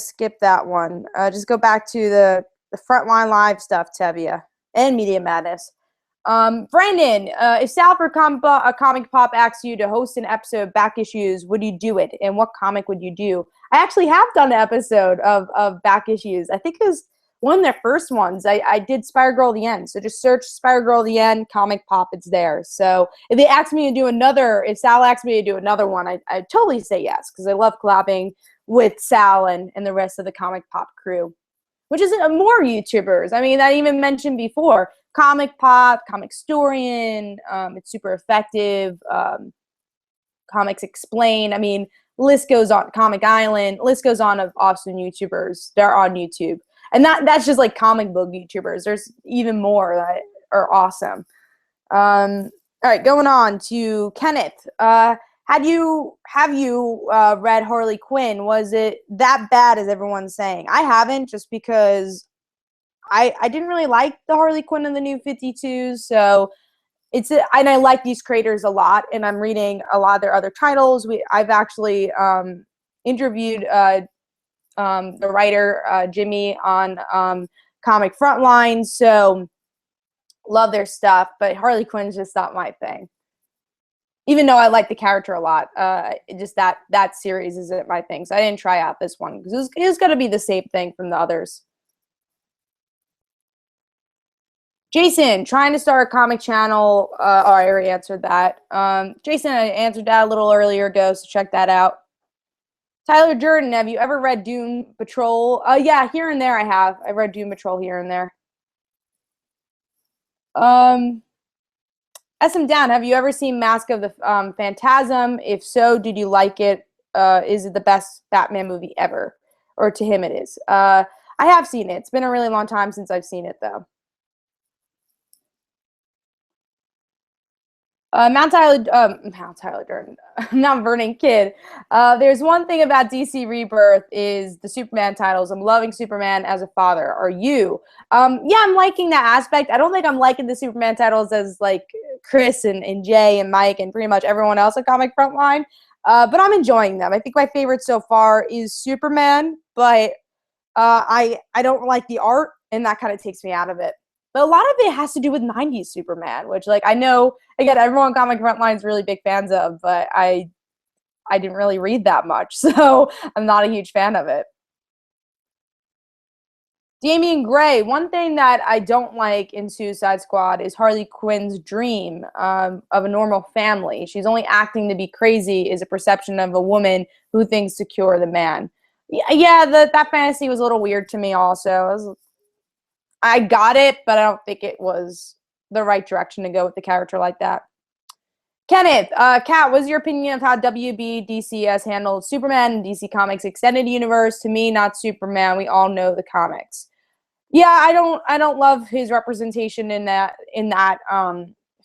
skip that one. Just go back to the Frontline Live stuff, Tevia, and Media Madness. Brandon, if Salford Comic Pop asks you to host an episode of Back Issues, would you do it? And what comic would you do? I actually have done an episode of Back Issues. I think it was one of their first ones. I did Spider-Girl The End. So just search Spider-Girl The End, Comic Pop, it's there. So if they ask me to do another, if Sal asks me to do another one, I totally say yes, because I love collabing with Sal and the rest of the Comic Pop crew, which is more YouTubers. I mean, I even mentioned before, Comic Pop, Comic Storian, it's super effective, Comics Explain. I mean, list goes on. Comic Island, list goes on of awesome YouTubers. They're on YouTube. And that's just like comic book YouTubers. There's even more that are awesome. All right, going on to Kenneth. Have you read Harley Quinn? Was it that bad as everyone's saying? I haven't, just because I didn't really like the Harley Quinn and the New 52s. So and I like these creators a lot, and I'm reading a lot of their other titles. I've actually interviewed the writer Jimmy on Comic Frontline, so love their stuff. But Harley Quinn's just not my thing. Even though I like the character a lot, just that series isn't my thing. So I didn't try out this one because it was going to be the same thing from the others. Jason, trying to start a comic channel. I already answered that. Jason, I answered that a little earlier ago, so check that out. Tyler Jordan, have you ever read Doom Patrol? Yeah, here and there I have. I've read Doom Patrol here and there. SM Down, have you ever seen Mask of the Phantasm? If so, did you like it? Is it the best Batman movie ever? Or to him it is. I have seen it. It's been a really long time since I've seen it, though. Mount Tyler Durden, Mount Vernon Kid. There's one thing about DC Rebirth is the Superman titles. I'm loving Superman as a father. Are you? Yeah, I'm liking that aspect. I don't think I'm liking the Superman titles as like Chris and Jay and Mike and pretty much everyone else at Comic Frontline. But I'm enjoying them. I think my favorite so far is Superman, but I don't like the art, and that kind of takes me out of it. But a lot of it has to do with 90s Superman, which, like, I know, again, everyone Comic Frontline is really big fans of, but I didn't really read that much, so I'm not a huge fan of it. Damian Gray, one thing that I don't like in Suicide Squad is Harley Quinn's dream of a normal family. She's only acting to be crazy is a perception of a woman who thinks to cure the man. Yeah, that fantasy was a little weird to me also. I got it, but I don't think it was the right direction to go with the character like that. Kenneth, Kat, what's your opinion of how WB DC has handled Superman and DC Comics Extended Universe? To me, not Superman. We all know the comics. Yeah, I don't love his representation in that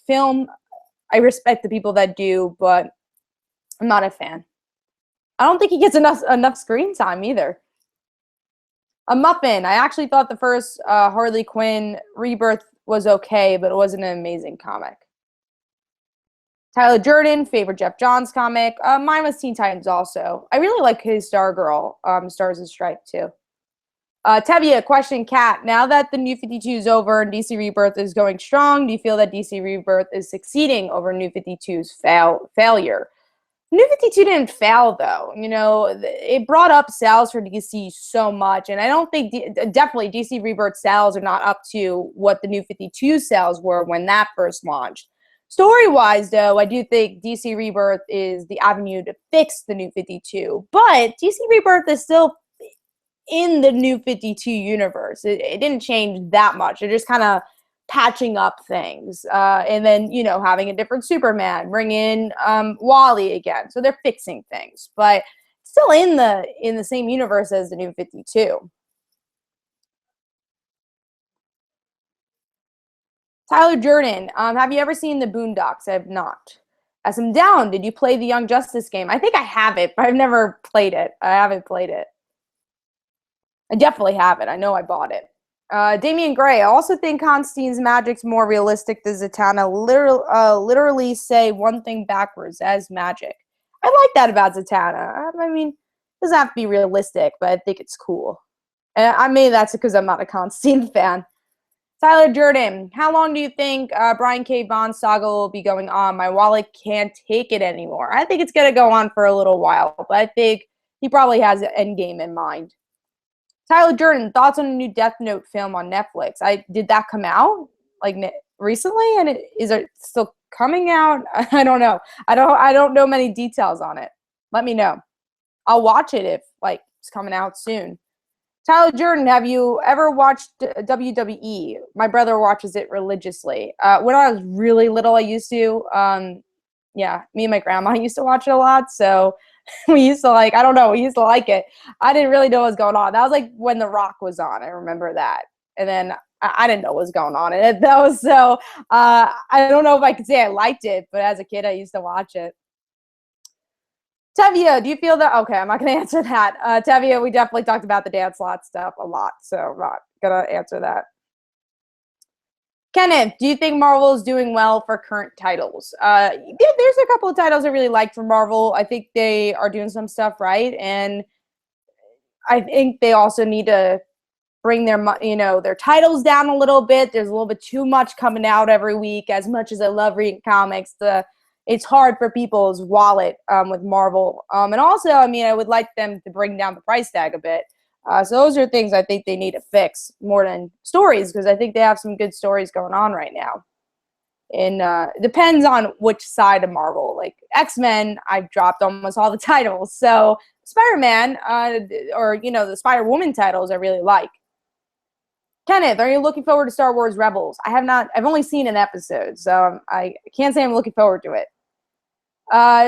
film. I respect the people that do, but I'm not a fan. I don't think he gets enough screen time either. A Muffin. I actually thought the first Harley Quinn Rebirth was okay, but it wasn't an amazing comic. Tyler Jordan, favorite Jeff Johns comic. Mine was Teen Titans also. I really like his Stargirl, Stars and Stripe too. Tevia, question, Kat. Now that the New 52 is over and DC Rebirth is going strong, do you feel that DC Rebirth is succeeding over New 52's failure? New 52 didn't fail, though. You know, it brought up sales for DC so much, and I don't think definitely DC Rebirth sales are not up to what the New 52 sales were when that first launched. Story-wise, though, I do think DC Rebirth is the avenue to fix the New 52, but DC Rebirth is still in the New 52 universe. It didn't change that much. They're just kind of patching up things, and then, you know, having a different Superman, bring in Wally again. So they're fixing things, but still in the same universe as the New 52. Tyler Jordan, have you ever seen the Boondocks? I have not. As I'm down, did you play the Young Justice game? I think I have it, but I've never played it. I haven't played it. I definitely have it. I know I bought it. Damian Gray, I also think Constantine's magic's more realistic than Zatanna literally say one thing backwards as magic. I like that about Zatanna. I mean, it doesn't have to be realistic, but I think it's cool. And I mean, that's because I'm not a Constantine fan. Tyler Jordan, how long do you think Brian K. Vaughn's saga will be going on? My wallet can't take it anymore. I think it's going to go on for a little while, but I think he probably has an end game in mind. Tyler Jordan, thoughts on a new Death Note film on Netflix? Did that come out like recently, and is it still coming out? I don't know. I don't know many details on it. Let me know. I'll watch it if like it's coming out soon. Tyler Jordan, have you ever watched WWE? My brother watches it religiously. When I was really little, I used to. Yeah, me and my grandma used to watch it a lot, so we used to like, I don't know, we used to like it. I didn't really know what was going on. That was like when The Rock was on. I remember that. And then I didn't know what was going on. And that was so, I don't know if I could say I liked it, but as a kid, I used to watch it. Tevia, do you feel that? Okay, I'm not going to answer that. Tevia, we definitely talked about the dance lot stuff a lot, so I'm not going to answer that. Kenneth, do you think Marvel is doing well for current titles? Yeah, there's a couple of titles I really like from Marvel. I think they are doing some stuff right, and I think they also need to bring their titles down a little bit. There's a little bit too much coming out every week. As much as I love reading comics, it's hard for people's wallet with Marvel. And also, I mean, I would like them to bring down the price tag a bit. So those are things I think they need to fix more than stories, because I think they have some good stories going on right now. And it depends on which side of Marvel. Like X-Men, I've dropped almost all the titles. So Spider-Man, or the Spider-Woman titles, I really like. Kenneth, are you looking forward to Star Wars Rebels? I have not. I've only seen an episode, so I can't say I'm looking forward to it.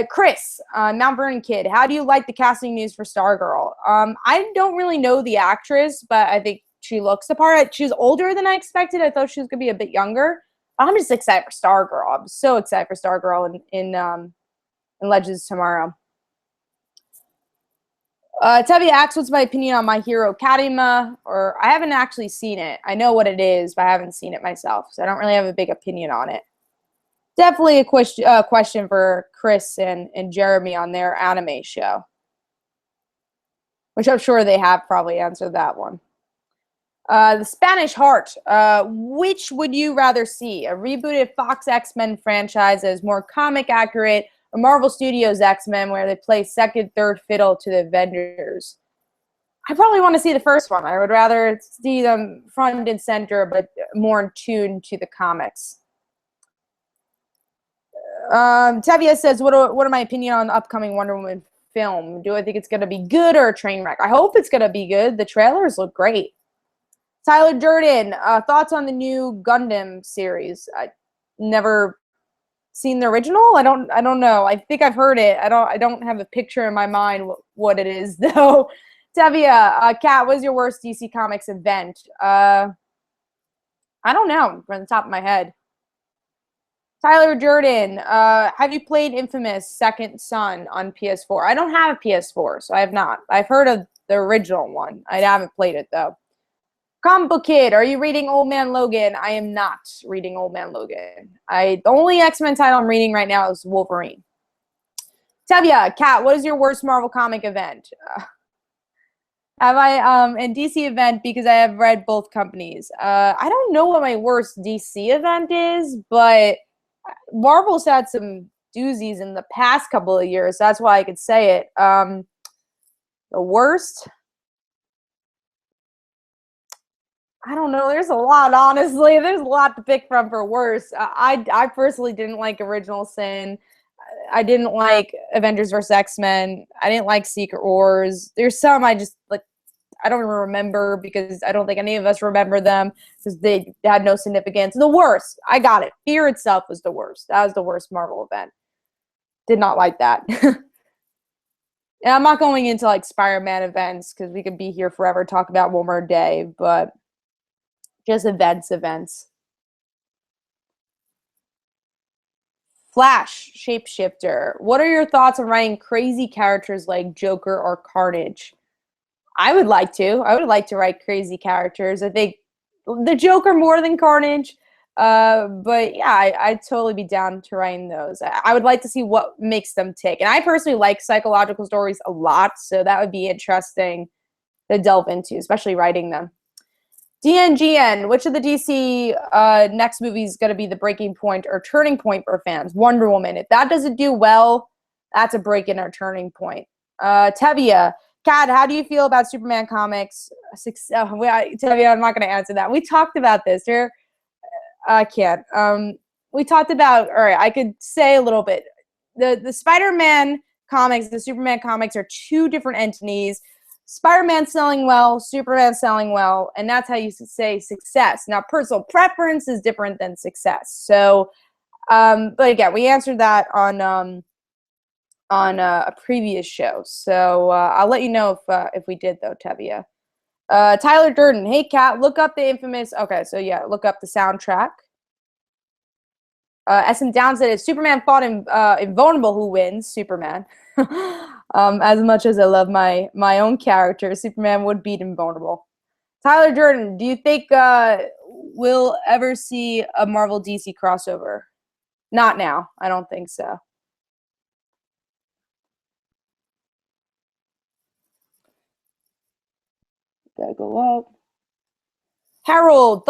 Chris, Mount Vernon Kid, how do you like the casting news for Stargirl? I don't really know the actress, but I think she looks the part. She's older than I expected. I thought she was going to be a bit younger. I'm just excited for Stargirl. I'm so excited for Stargirl in Legends tomorrow. Tevia asks, what's my opinion on My Hero Academia? Or I haven't actually seen it. I know what it is, but I haven't seen it myself, so I don't really have a big opinion on it. Definitely a question for Chris and Jeremy on their anime show, which I'm sure they have probably answered that one. The Spanish Heart. Which would you rather see? A rebooted Fox X-Men franchise that is more comic accurate, or Marvel Studios X-Men where they play second, third fiddle to the Avengers? I probably want to see the first one. I would rather see them front and center, but more in tune to the comics. Tevia says, what are my opinion on the upcoming Wonder Woman film? Do I think it's going to be good or a train wreck? I hope it's going to be good. The trailers look great. Tyler Durden, thoughts on the new Gundam series? I never seen the original. I don't know. I think I've heard it. I don't have a picture in my mind what it is though. Tevia, Kat, what is your worst DC Comics event? I don't know from the top of my head. Tyler Durden, have you played Infamous Second Son on PS4? I don't have a PS4, so I have not. I've heard of the original one. I haven't played it though. Comic Book Kid, are you reading Old Man Logan? I am not reading Old Man Logan. The only X-Men title I'm reading right now is Wolverine. Tevia, Kat, what is your worst Marvel comic event? Have I in DC event, because I have read both companies. I don't know what my worst DC event is, but Marvel's had some doozies in the past couple of years. That's why I could say it. The worst? I don't know. There's a lot, honestly. There's a lot to pick from for worse. I personally didn't like Original Sin. I didn't like Avengers vs. X-Men. I didn't like Secret Wars. There's some I just, like, I don't even remember because I don't think any of us remember them because they had no significance. The worst. I got it. Fear itself was the worst. That was the worst Marvel event. Did not like that. And I'm not going into, like, Spider-Man events because we could be here forever, talk about one more day, but just events. Flash, Shapeshifter. What are your thoughts on writing crazy characters like Joker or Carnage? I would like to. I would like to write crazy characters. I think the Joker more than Carnage. But yeah, I'd totally be down to writing those. I would like to see what makes them tick. And I personally like psychological stories a lot, so that would be interesting to delve into, especially writing them. DNGN, which of the DC next movie is going to be the breaking point or turning point for fans? Wonder Woman. If that doesn't do well, that's a break in or turning point. Tevia, Kat, how do you feel about Superman comics? Tevia, I'm not going to answer that. We talked about this. I can't. We talked about, all right, I could say a little bit. The Spider-Man comics, the Superman comics are two different entities. Spider-Man selling well, Superman selling well, and that's how you say success. Now, personal preference is different than success. So, but again, we answered that on a previous show. So I'll let you know if we did though, Tevia. Tyler Durden, hey Kat, look up the infamous. Okay, so yeah, look up the soundtrack. SM Down said, if Superman fought Invulnerable, who wins? Superman. As much as I love my own character, Superman would beat Invulnerable. Tyler Durden, do you think we'll ever see a Marvel DC crossover? Not now. I don't think so. Gotta go up. Harold,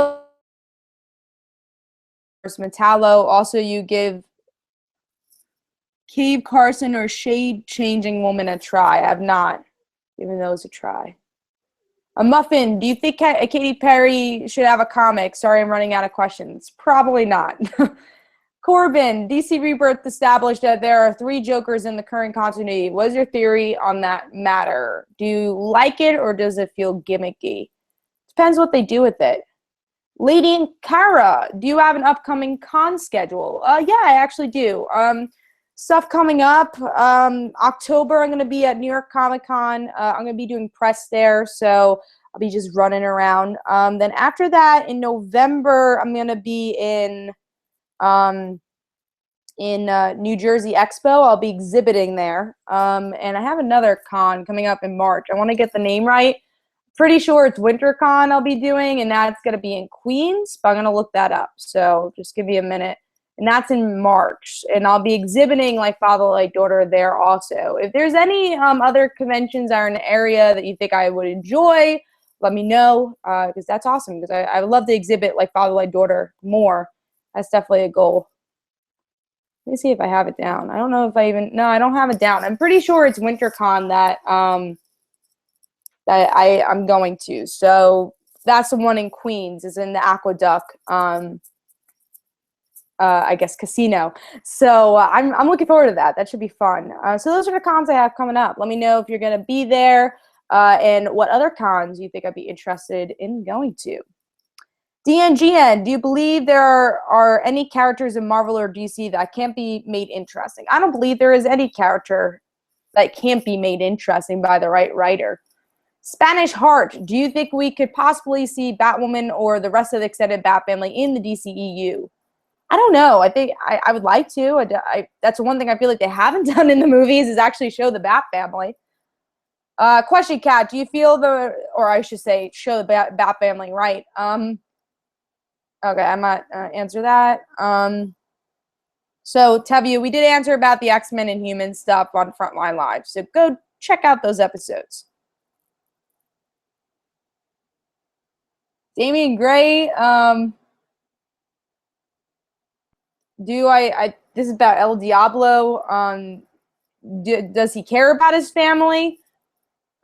Metallo. Also, you give Cave Carson or Shade Changing Woman a try. I have not given those a try. A Muffin, do you think Katy Perry should have a comic? Sorry, I'm running out of questions. Probably not. Corbin, DC Rebirth established that there are 3 Jokers in the current continuity. What is your theory on that matter? Do you like it or does it feel gimmicky? Depends what they do with it. Lady and Kara, do you have an upcoming con schedule? Yeah, I actually do. Stuff coming up. October, I'm going to be at New York Comic Con. I'm going to be doing press there, so I'll be just running around. Then after that, in November, I'm going to be in New Jersey Expo. I'll be exhibiting there. And I have another con coming up in March. I want to get the name right. Pretty sure it's WinterCon I'll be doing, and that's going to be in Queens, but I'm going to look that up. So just give me a minute. And that's in March. And I'll be exhibiting like Father Like Daughter there also. If there's any other conventions that are in the area that you think I would enjoy, let me know, because that's awesome. Because I would love to exhibit like Father Like Daughter more. That's definitely a goal. Let me see if I have it down. I don't know if I even, no, I don't have it down. I'm pretty sure it's WinterCon that I'm going to. So that's the one in Queens, is in the Aqueduct, I guess, casino. So I'm looking forward to that. That should be fun. So those are the cons I have coming up. Let me know if you're going to be there. And what other cons you think I'd be interested in going to. DNGN, do you believe there are any characters in Marvel or DC that can't be made interesting? I don't believe there is any character that can't be made interesting by the right writer. Spanish Heart, do you think we could possibly see Batwoman or the rest of the extended Bat family in the DCEU? I don't know. I think I would like to. That's one thing I feel like they haven't done in the movies is actually show the Bat family. Question, Cat, do you feel or I should say, show the Bat family, right? Okay, I might answer that. So, Tevye, we did answer about the X-Men and Human stuff on Frontline Live, so go check out those episodes. Damian Gray, this is about El Diablo. Does he care about his family?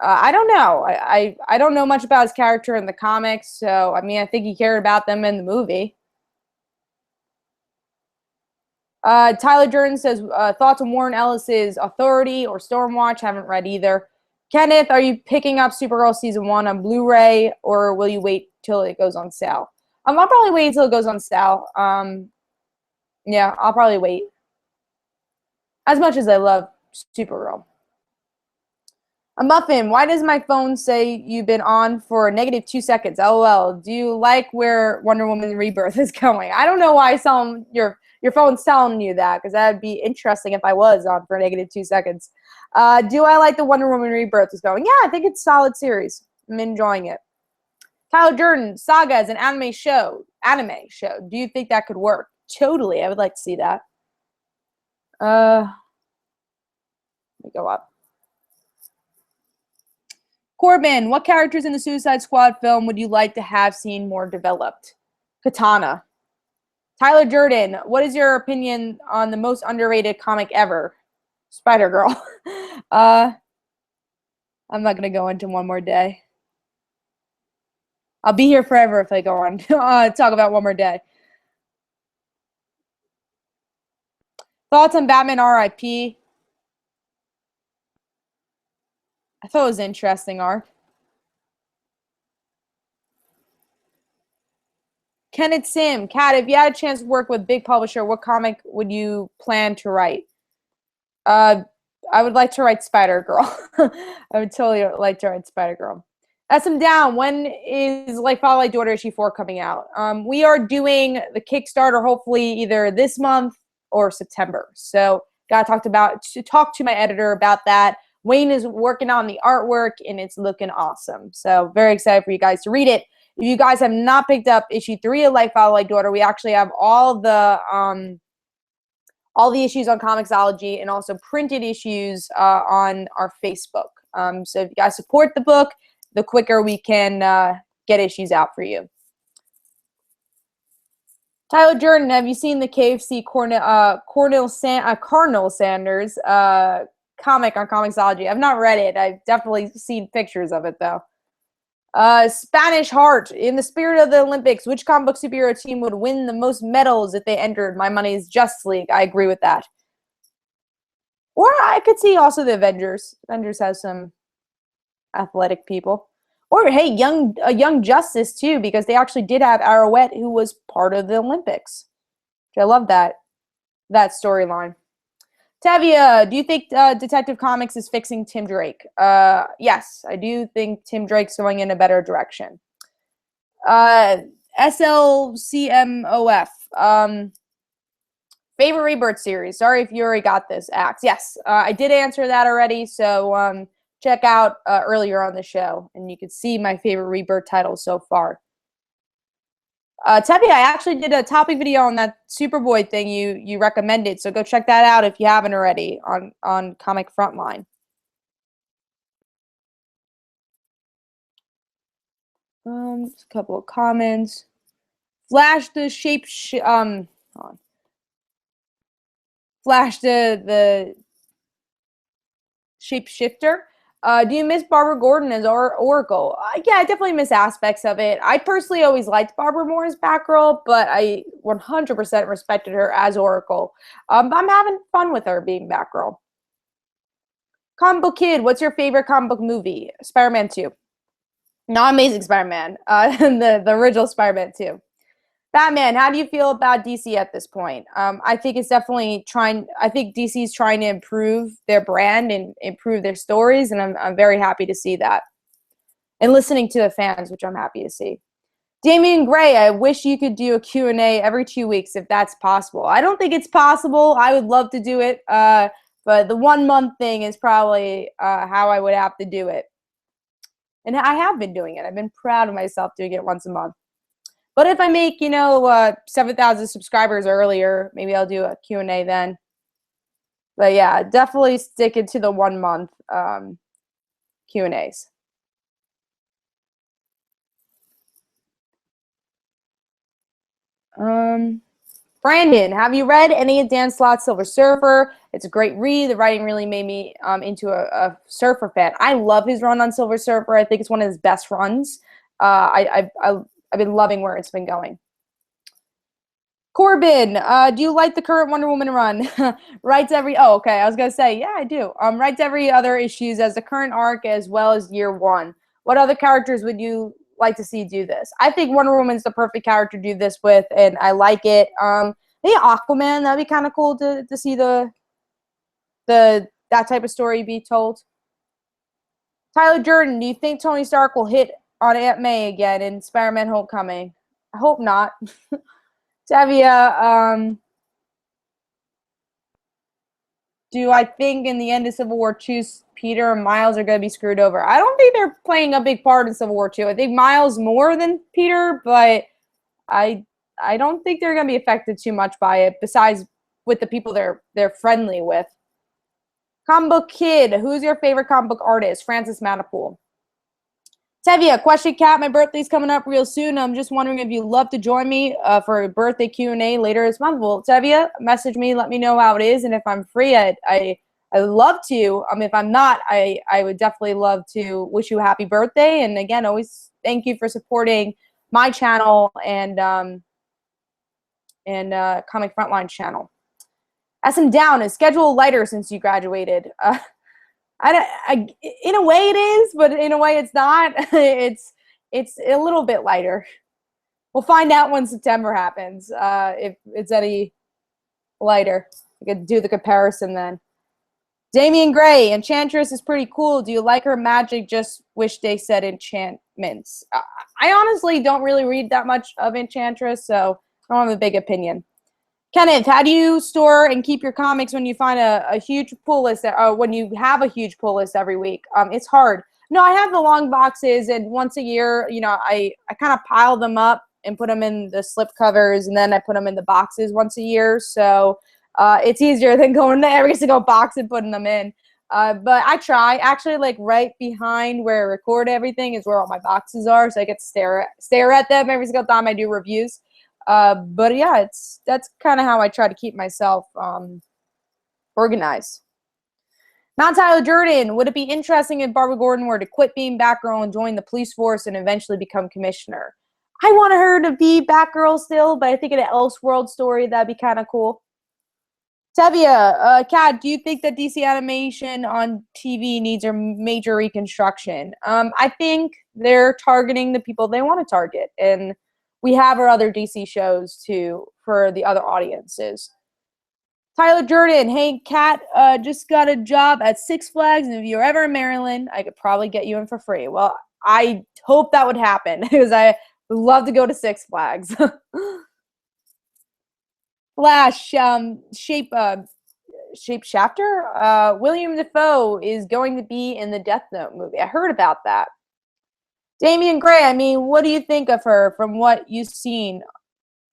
I don't know. I don't know much about his character in the comics, so I mean, I think he cared about them in the movie. Tyler Jordan says, thoughts on Warren Ellis's Authority or Stormwatch? Haven't read either. Kenneth, are you picking up Supergirl Season 1 on Blu-ray, or will you wait till it goes on sale? I'll probably wait until it goes on sale. Yeah, I'll probably wait. As much as I love Supergirl. A Muffin, why does my phone say you've been on for -2 seconds? LOL. Do you like where Wonder Woman Rebirth is going? I don't know why your phone's telling you that, because that would be interesting if I was on for -2 seconds. Do I like the Wonder Woman Rebirth is going? Yeah, I think it's a solid series. I'm enjoying it. Tyler Jordan, Saga as an anime show. Do you think that could work? Totally. I would like to see that. Let me go up. Corbin, what characters in the Suicide Squad film would you like to have seen more developed? Katana. Tyler Jordan, what is your opinion on the most underrated comic ever? Spider-Girl. I'm not going to go into One More Day. I'll be here forever if I go on talk about One More Day. Thoughts on Batman R.I.P.? I thought it was an interesting arc. Kenneth Sim, Kat, if you had a chance to work with big publisher, what comic would you plan to write? I would like to write Spider-Girl. I would totally like to write Spider-Girl. SM Down, when is Like Father Like Daughter issue 4 coming out? We are doing the Kickstarter hopefully either this month or September. So gotta talk to my editor about that. Wayne is working on the artwork and it's looking awesome. So very excited for you guys to read it. If you guys have not picked up issue 3 of Like Father Like Daughter, we actually have all the issues on Comixology and also printed issues on our Facebook. So if you guys support the book, the quicker we can get issues out for you. Tyler Jordan, have you seen the KFC Cardinal Sanders comic on Comixology? I've not read it. I've definitely seen pictures of it, though. Spanish Heart, in the spirit of the Olympics, which comic book superhero team would win the most medals if they entered? My money is Justice League. I agree with that. Or I could see also the Avengers. Avengers has some athletic people. Or hey, Young Justice too, because they actually did have Arrowette, who was part of the Olympics. I love that storyline. Tavia, do you think Detective Comics is fixing Tim Drake? Yes, I do think Tim Drake's going in a better direction. SLCMOF. Favorite Rebirth series. Sorry if you already got this. Axe. Yes, I did answer that already. So check out earlier on the show, and you can see my favorite Rebirth titles so far. Tepi, I actually did a topic video on that Superboy thing you recommended, so go check that out if you haven't already on Comic Frontline. A couple of comments. Flash the Flash the shapeshifter. Do you miss Barbara Gordon as Oracle? Yeah, I definitely miss aspects of it. I personally always liked Barbara Moore as Batgirl, but I 100% respected her as Oracle. I'm having fun with her being Batgirl. Comic book kid, what's your favorite comic book movie? Spider-Man 2. Not Amazing Spider-Man, the original Spider-Man 2. Batman, how do you feel about DC at this point? I think it's definitely I think DC is trying to improve their brand and improve their stories, and I'm very happy to see that. And listening to the fans, which I'm happy to see. Damian Gray, I wish you could do a Q&A every 2 weeks if that's possible. I don't think it's possible. I would love to do it, but the 1 month thing is probably how I would have to do it. And I have been doing it. I've been proud of myself doing it once a month. But if I make, 7,000 subscribers earlier, maybe I'll do a Q&A then. But yeah, definitely sticking to the 1 month Q&As. Brandon, have you read any of Dan Slott's Silver Surfer? It's a great read. The writing really made me into a surfer fan. I love his run on Silver Surfer. I think it's one of his best runs. I've been loving where it's been going. Corbin, do you like the current Wonder Woman run? Writes every, oh, okay, I was going to say, yeah, I do. Writes every other issues as the current arc as well as year 1. What other characters would you like to see do this? I think Wonder Woman's the perfect character to do this with, and I like it. Maybe Aquaman, that'd be kind of cool to see that type of story be told. Tyler Jordan, do you think Tony Stark will hit on Aunt May again in Spider-Man Homecoming? I hope not. Tavia, do I think in the end of Civil War II, Peter and Miles are going to be screwed over? I don't think they're playing a big part in Civil War II. I think Miles more than Peter, but I don't think they're going to be affected too much by it, besides with the people they're friendly with. Comic book kid, who's your favorite comic book artist? Francis Matapool. Tevia, question, Cat. My birthday's coming up real soon. I'm just wondering if you'd love to join me for a birthday Q&A later this month. Well, Tevia, message me, let me know how it is, and if I'm free, I would love to. If I'm not, I would definitely love to wish you a happy birthday. And again, always thank you for supporting my channel and Comic Frontline channel. SM Down is schedule lighter since you graduated. In a way it is, but in a way it's not. It's a little bit lighter. We'll find out when September happens, if it's any lighter. We could do the comparison then. Damian Gray, Enchantress is pretty cool. Do you like her magic? Just wish they said enchantments. I honestly don't really read that much of Enchantress, so I don't have a big opinion. Kenneth, how do you store and keep your comics when you find a huge pull list, when you have a huge pull list every week? It's hard. No, I have the long boxes, and once a year, I kind of pile them up and put them in the slip covers, and then I put them in the boxes once a year. So it's easier than going to every single box and putting them in. But I try. Actually, like right behind where I record everything is where all my boxes are, so I get to stare at them every single time I do reviews. But yeah, that's kind of how I try to keep myself organized. Mount Tyler Jordan, would it be interesting if Barbara Gordon were to quit being Batgirl and join the police force and eventually become commissioner? I want her to be Batgirl still, but I think in an Elseworld story, that'd be kind of cool. Tevia, Kat, do you think that DC animation on TV needs a major reconstruction? I think they're targeting the people they want to target, and we have our other DC shows too for the other audiences. Tyler Jordan, hey, Kat, just got a job at Six Flags, and if you're ever in Maryland, I could probably get you in for free. Well, I hope that would happen because I would love to go to Six Flags. Flash, Shapeshifter, William Dafoe is going to be in the Death Note movie. I heard about that. Damian Gray, I mean, what do you think of her from what you've seen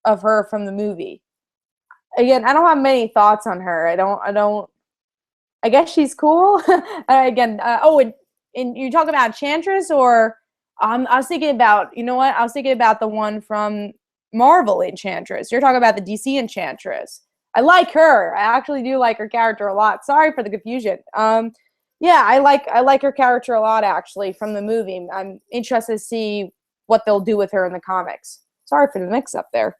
of her from the movie? Again, I don't have many thoughts on her. I guess she's cool. Again, and you're talking about Enchantress, or I was thinking about, you know what? I was thinking about the one from Marvel Enchantress. You're talking about the DC Enchantress. I like her. I actually do like her character a lot. Sorry for the confusion. Yeah, I like her character a lot, actually, from the movie. I'm interested to see what they'll do with her in the comics. Sorry for the mix-up there.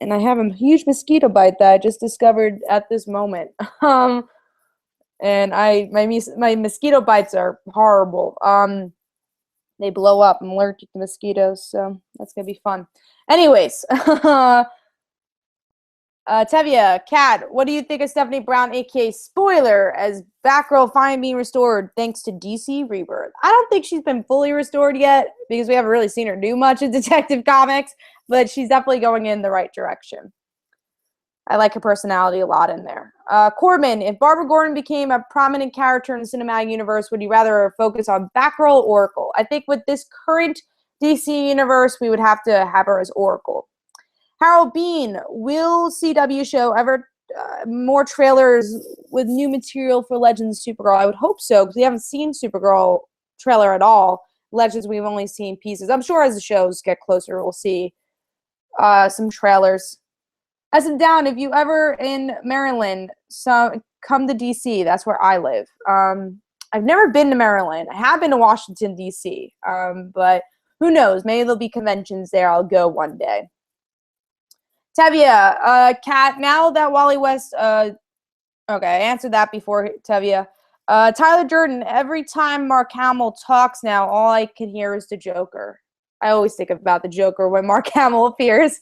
And I have a huge mosquito bite that I just discovered at this moment. And my mosquito bites are horrible. They blow up. I'm allergic to mosquitoes, so that's gonna be fun. Anyways, Tevia, Kat, what do you think of Stephanie Brown, aka Spoiler, as Batgirl finally being restored thanks to DC Rebirth? I don't think she's been fully restored yet because we haven't really seen her do much in Detective Comics, but she's definitely going in the right direction. I like her personality a lot in there. Corbin, if Barbara Gordon became a prominent character in the cinematic universe, would you rather focus on Batgirl or Oracle? I think with this current DC universe, we would have to have her as Oracle. Harold Bean, will CW show ever more trailers with new material for Legends Supergirl? I would hope so, because we haven't seen Supergirl trailer at all. Legends, we've only seen pieces. I'm sure as the shows get closer, we'll see some trailers. As in down, if you ever in Maryland, come to DC. That's where I live. I've never been to Maryland. I have been to Washington, D.C., but who knows? Maybe there'll be conventions there. I'll go one day. Tevia, Kat, now that Wally West, okay, I answered that before, Tevia. Tyler Durden, every time Mark Hamill talks now, all I can hear is the Joker. I always think about the Joker when Mark Hamill appears.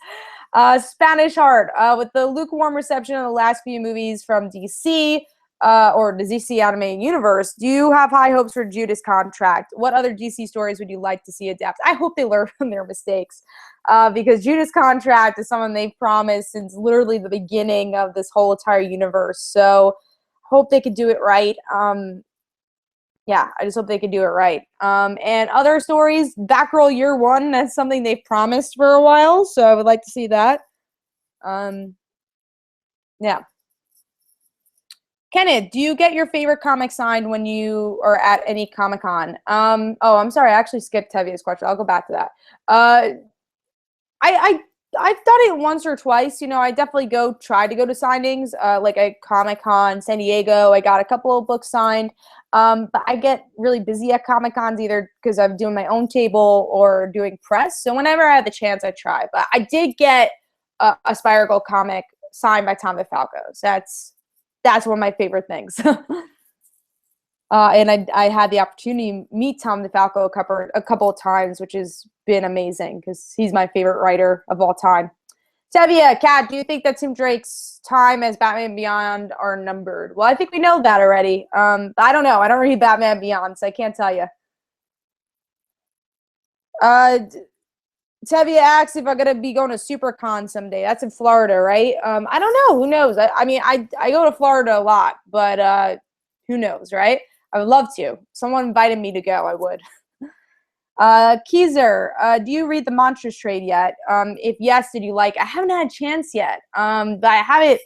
Spanish Heart, with the lukewarm reception of the last few movies from DC, or the DC animated universe, do you have high hopes for Judas Contract? What other DC stories would you like to see adapted? I hope they learn from their mistakes, because Judas Contract is someone they've promised since literally the beginning of this whole entire universe. So hope they could do it right. Yeah, I just hope they could do it right. And other stories, Batgirl Year One, that's something they've promised for a while, so I would like to see that. Yeah. Kenneth, do you get your favorite comic signed when you are at any Comic-Con? Oh, I'm sorry, I actually skipped Tevia's question. I'll go back to that. I've done it once or twice. You know, I definitely try to go to signings, like at Comic-Con, San Diego. I got a couple of books signed. But I get really busy at Comic-Cons either because I'm doing my own table or doing press. So whenever I have the chance, I try. But I did get a Spider Girl comic signed by Tom DeFalco. So that's one of my favorite things. And I had the opportunity to meet Tom DeFalco a couple of times, which has been amazing because he's my favorite writer of all time. Tevia, Kat, do you think that Tim Drake's time as Batman Beyond are numbered? Well, I think we know that already. But I don't know. I don't read Batman Beyond, so I can't tell you. Tevia asks if I'm going to be going to SuperCon someday. That's in Florida, right? I don't know. Who knows? I mean, I go to Florida a lot, but who knows, right? I would love to. Someone invited me to go. I would. Keezer, do you read the Monsters trade yet? If yes, did you like? I haven't had a chance yet. But I have it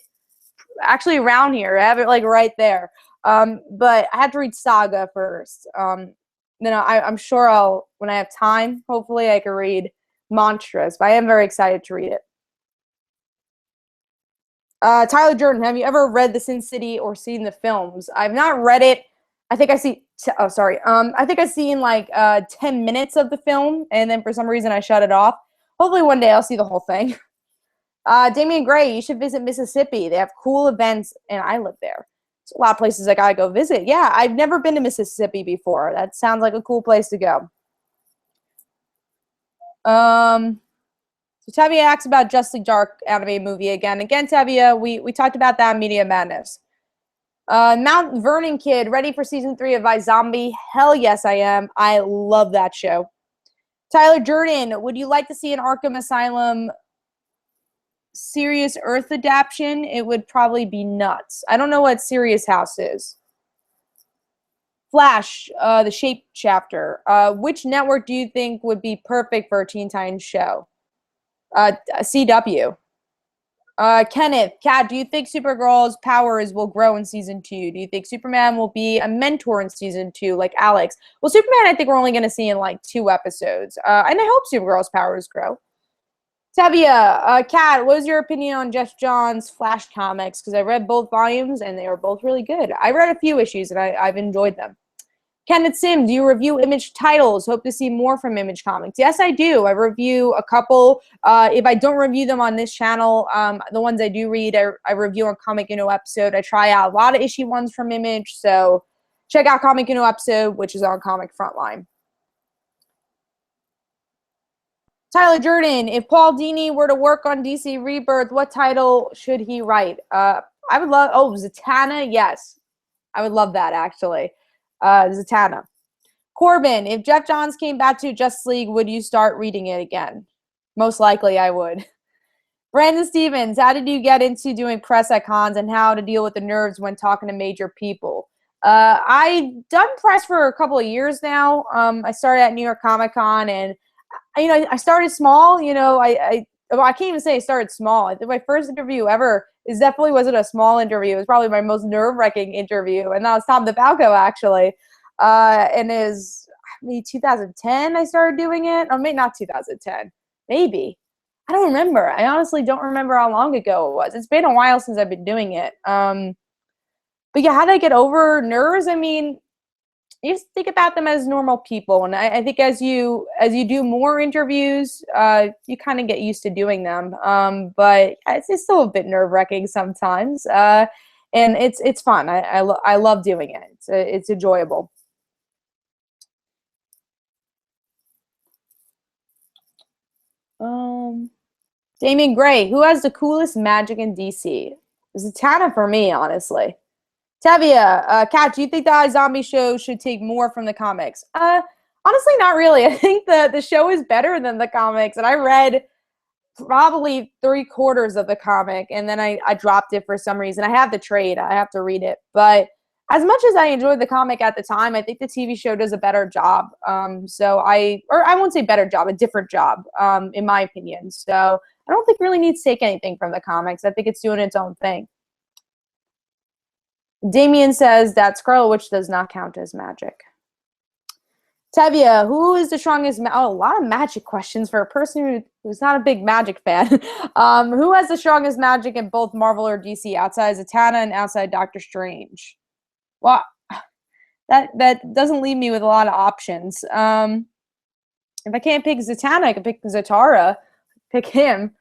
actually around here. I have it like right there. But I have to read Saga first. Then I'm sure when I have time, hopefully I can read Monstrous. But I am very excited to read it. Tyler Jordan, have you ever read The Sin City or seen the films? I've not read it. I think I see. I think I've seen like 10 minutes of the film, and then for some reason I shut it off. Hopefully one day I'll see the whole thing. Damian Gray, you should visit Mississippi. They have cool events, and I live there. There's a lot of places I gotta go visit. Yeah, I've never been to Mississippi before. That sounds like a cool place to go. So Tevia asks about Justice Dark anime movie again. Again, Tevia, we talked about that in Media Madness. Mount Vernon Kid, ready for season 3 of iZombie? Hell yes, I am. I love that show. Tyler Jordan, would you like to see an Arkham Asylum Serious Earth adaptation? It would probably be nuts. I don't know what Serious House is. Flash, the Shape chapter. Which network do you think would be perfect for a Teen Titans show? CW. Kenneth, Kat, do you think Supergirl's powers will grow in season 2? Do you think Superman will be a mentor in season 2, like Alex? Well, Superman, I think we're only going to see in like 2 episodes. And I hope Supergirl's powers grow. Tevia, Kat, what is your opinion on Jeff Johns' Flash comics? Because I read both volumes and they are both really good. I read a few issues and I've enjoyed them. Kenneth Sim, do you review Image titles? Hope to see more from Image Comics. Yes, I do. I review a couple. If I don't review them on this channel, the ones I do read, I review on Comic Uno episode. I try out a lot of issue ones from Image, so check out Comic Uno episode, which is on Comic Frontline. Tyler Jordan, if Paul Dini were to work on DC Rebirth, what title should he write? I would love, Zatanna, yes. I would love that, actually. Zatanna. Corbin, if Jeff Johns came back to Justice League, would you start reading it again? Most likely I would. Brandon Stevens, how did you get into doing press at cons and how to deal with the nerves when talking to major people? I've done press for a couple of years now. I started at New York Comic Con, and I started small. I can't even say I started small. I think my first interview ever definitely wasn't a small interview. It was probably my most nerve-wracking interview, and that was Tom DeFalco, actually. And is maybe 2010 I started doing it. Or maybe not 2010. Maybe. I don't remember. I honestly don't remember how long ago it was. It's been a while since I've been doing it. But yeah, how did I get over nerves? I mean, you just think about them as normal people, and I think as you do more interviews, you kind of get used to doing them. But it's still a bit nerve-wracking sometimes, and it's fun. I love doing it. It's enjoyable. Damian Gray, who has the coolest magic in DC? Zatanna for me, honestly. Tevia, Kat, do you think the iZombie show should take more from the comics? Honestly, not really. I think the show is better than the comics, and I read probably 3/4 of the comic, and then I dropped it for some reason. I have the trade. I have to read it. But as much as I enjoyed the comic at the time, I think the TV show does a better job. So I won't say better job, a different job, in my opinion. So I don't think it really needs to take anything from the comics. I think it's doing its own thing. Damien says that Scarlet Witch does not count as magic. Tevia, who is the strongest? A lot of magic questions for a person who's not a big magic fan. Who has the strongest magic in both Marvel or DC outside Zatanna and outside Doctor Strange? Well, that doesn't leave me with a lot of options. If I can't pick Zatanna, I can pick Zatara. Pick him.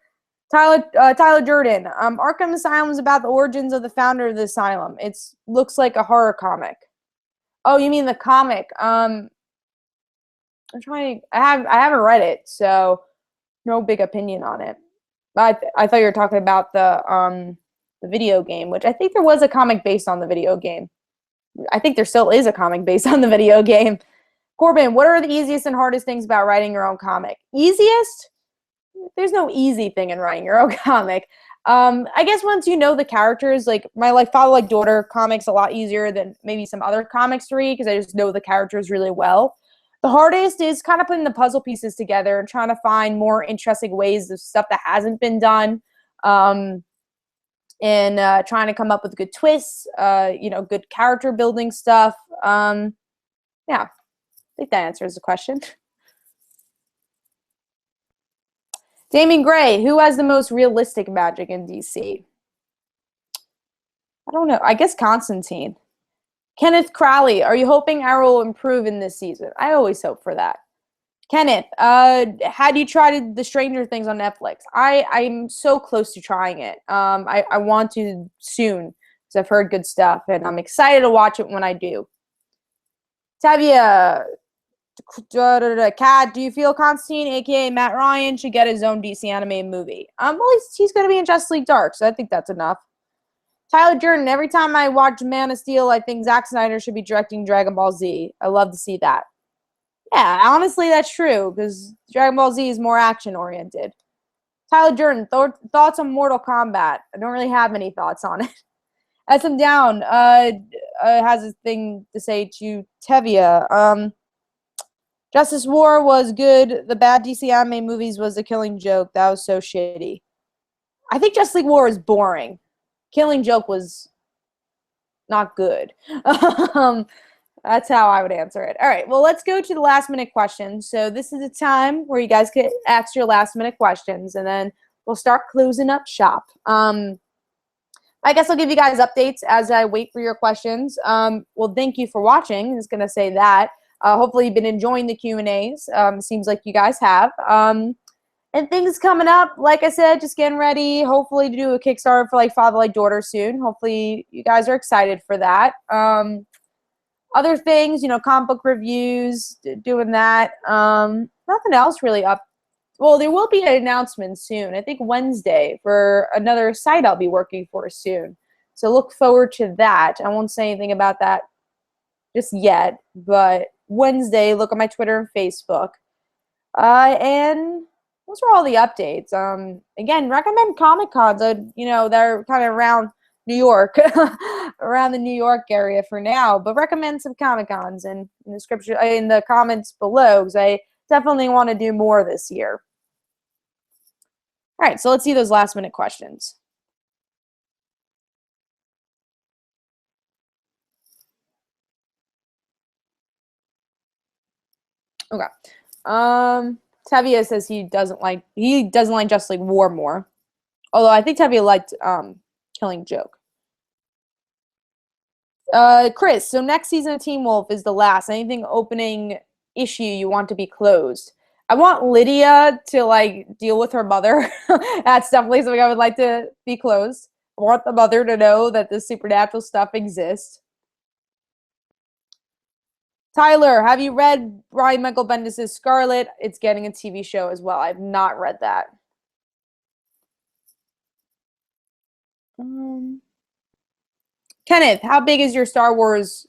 Tyler Jordan. Arkham Asylum is about the origins of the founder of the asylum. It looks like a horror comic. Oh, you mean the comic? I'm trying. I haven't read it, so no big opinion on it. I thought you were talking about the video game, which I think there was a comic based on the video game. I think there still is a comic based on the video game. Corbin, what are the easiest and hardest things about writing your own comic? Easiest? There's no easy thing in writing your own comic. I guess once you know the characters, like my Father Like Daughter comic's a lot easier than maybe some other comics to read because I just know the characters really well. The hardest is kind of putting the puzzle pieces together and trying to find more interesting ways of stuff that hasn't been done, and trying to come up with good twists, good character building stuff. Yeah, I think that answers the question. Damien Gray, who has the most realistic magic in DC? I don't know. I guess Constantine. Kenneth Crowley, are you hoping Arrow will improve in this season? I always hope for that. Kenneth, had you tried the Stranger Things on Netflix? I'm so close to trying it. I want to soon because I've heard good stuff, and I'm excited to watch it when I do. Tavia, Kat, do you feel Constantine, aka Matt Ryan, should get his own DC animated movie? Well, he's going to be in Justice League Dark, so I think that's enough. Tyler Jordan, every time I watch Man of Steel, I think Zack Snyder should be directing Dragon Ball Z. I love to see that. Yeah, honestly, that's true, because Dragon Ball Z is more action-oriented. Tyler Jordan, thoughts on Mortal Kombat? I don't really have any thoughts on it. SM Down has a thing to say to Tevia. Justice War was good. The bad DC anime movies was The Killing Joke. That was so shitty. I think Justice League War is boring. Killing Joke was not good. That's how I would answer it. All right, well, let's go to the last minute questions. So this is a time where you guys can ask your last minute questions, and then we'll start closing up shop. My I guess I'll give you guys updates as I wait for your questions. Well, thank you for watching. I was going to say that. Hopefully you've been enjoying the Q&As. Seems like you guys have. And things coming up, like I said, just getting ready, hopefully to do a Kickstarter for like Father Like Daughter soon. Hopefully you guys are excited for that. Other things, you know, comic book reviews, doing that. Nothing else really up. Well, there will be an announcement soon, I think Wednesday, for another site I'll be working for soon. So look forward to that. I won't say anything about that just yet, but Wednesday, look at my Twitter and Facebook. And those are all the updates. Again, recommend Comic Cons. You know, they're kind of around New York, around the New York area for now. But recommend some Comic Cons in the description, in the comments below, because I definitely want to do more this year. All right, so let's see those last minute questions. Okay. Tevia says he doesn't like Justice League War more. Although I think Tevia liked Killing Joke. Chris, so next season of Teen Wolf is the last. Anything opening issue you want to be closed? I want Lydia to like deal with her mother. That's definitely something I would like to be closed. I want the mother to know that the supernatural stuff exists. Tyler, have you read Brian Michael Bendis' Scarlet? It's getting a TV show as well. I've not read that. Kenneth, how big is your Star Wars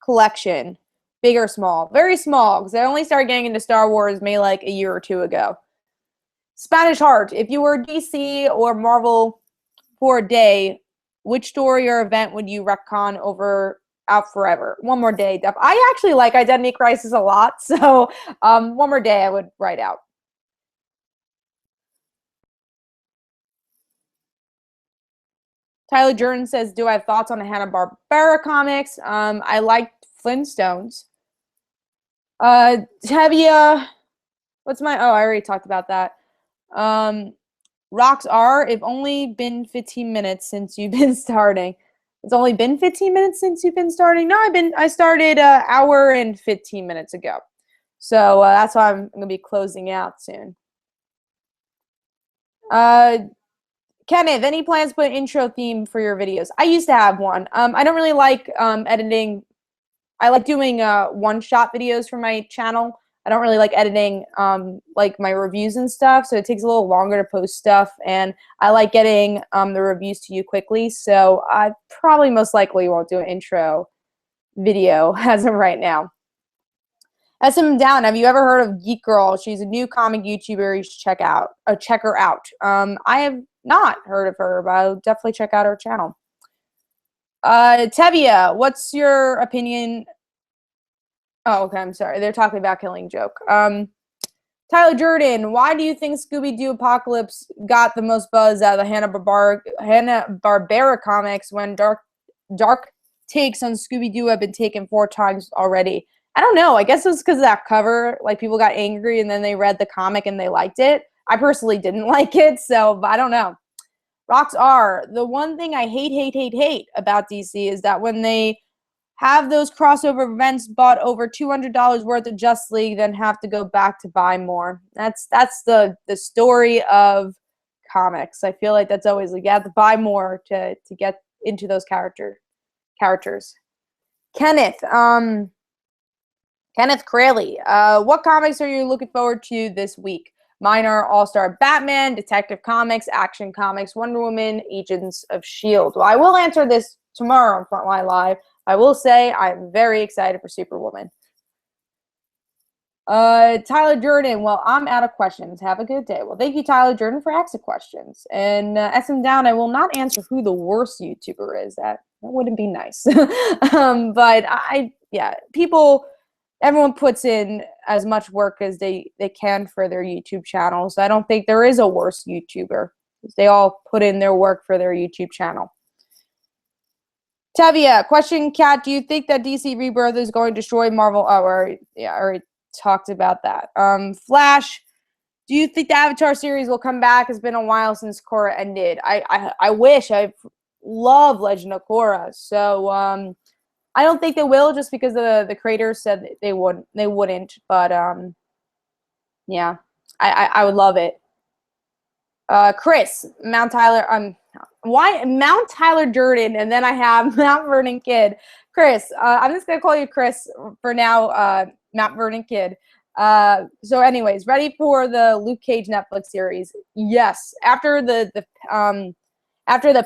collection? Big or small? Very small, because I only started getting into Star Wars maybe like a year or two ago. Spanish Heart, if you were DC or Marvel for a day, which story or event would you retcon over out forever? One More Day. I actually like Identity Crisis a lot, so One More Day I would write out. Tyler Jordan says, do I have thoughts on the Hanna-Barbera comics? I liked Flintstones. Tevia, what's my, oh, I already talked about that. Rocks are, if only been 15 minutes since you've been starting. It's only been 15 minutes since you've been starting? No, I started an hour and 15 minutes ago. So that's why I'm going to be closing out soon. Kenneth, any plans to put an intro theme for your videos? I used to have one. I don't really like editing. I like doing one-shot videos for my channel. I don't really like editing like my reviews and stuff, so it takes a little longer to post stuff, and I like getting the reviews to you quickly, so I probably most likely won't do an intro video as of right now. SM Down, have you ever heard of Geek Girl? She's a new comic YouTuber you should check her out. I have not heard of her, but I'll definitely check out her channel. Tevia, what's your opinion? Oh, okay, I'm sorry. They're talking about Killing Joke. Tyler Jordan, why do you think Scooby-Doo Apocalypse got the most buzz out of the Hanna-Barbera comics when dark takes on Scooby-Doo have been taken 4 times already? I don't know. I guess it was because of that cover. Like, people got angry and then they read the comic and they liked it. I personally didn't like it, so I don't know. Rocks are. The one thing I hate about DC is that when they have those crossover events, bought over $200 worth of Justice League, then have to go back to buy more. That's the story of comics. I feel like that's always like you have to buy more to get into those characters. Kenneth Crayley, what comics are you looking forward to this week? Mine are All-Star Batman, Detective Comics, Action Comics, Wonder Woman, Agents of S.H.I.E.L.D. Well, I will answer this tomorrow on Frontline Live. I will say I'm very excited for Superwoman. Tyler Jordan, well, I'm out of questions. Have a good day. Well, thank you, Tyler Jordan, for asking questions. And SM Down, I will not answer who the worst YouTuber is. That wouldn't be nice. But everyone puts in as much work as they can for their YouTube channels. I don't think there is a worse YouTuber. They all put in their work for their YouTube channel. Tevia, question, Kat, do you think that DC Rebirth is going to destroy Marvel? Oh, I already talked about that. Flash, do you think the Avatar series will come back? It's been a while since Korra ended. I wish. I love Legend of Korra. So I don't think they will, just because the creators said that they wouldn't. But yeah, I would love it. Chris, Mount Tyler, why Mount Tyler Durden, and then I have Mount Vernon Kid. Chris, I'm just gonna call you Chris for now. Mount Vernon Kid. So anyways, ready for the Luke Cage Netflix series? Yes. After the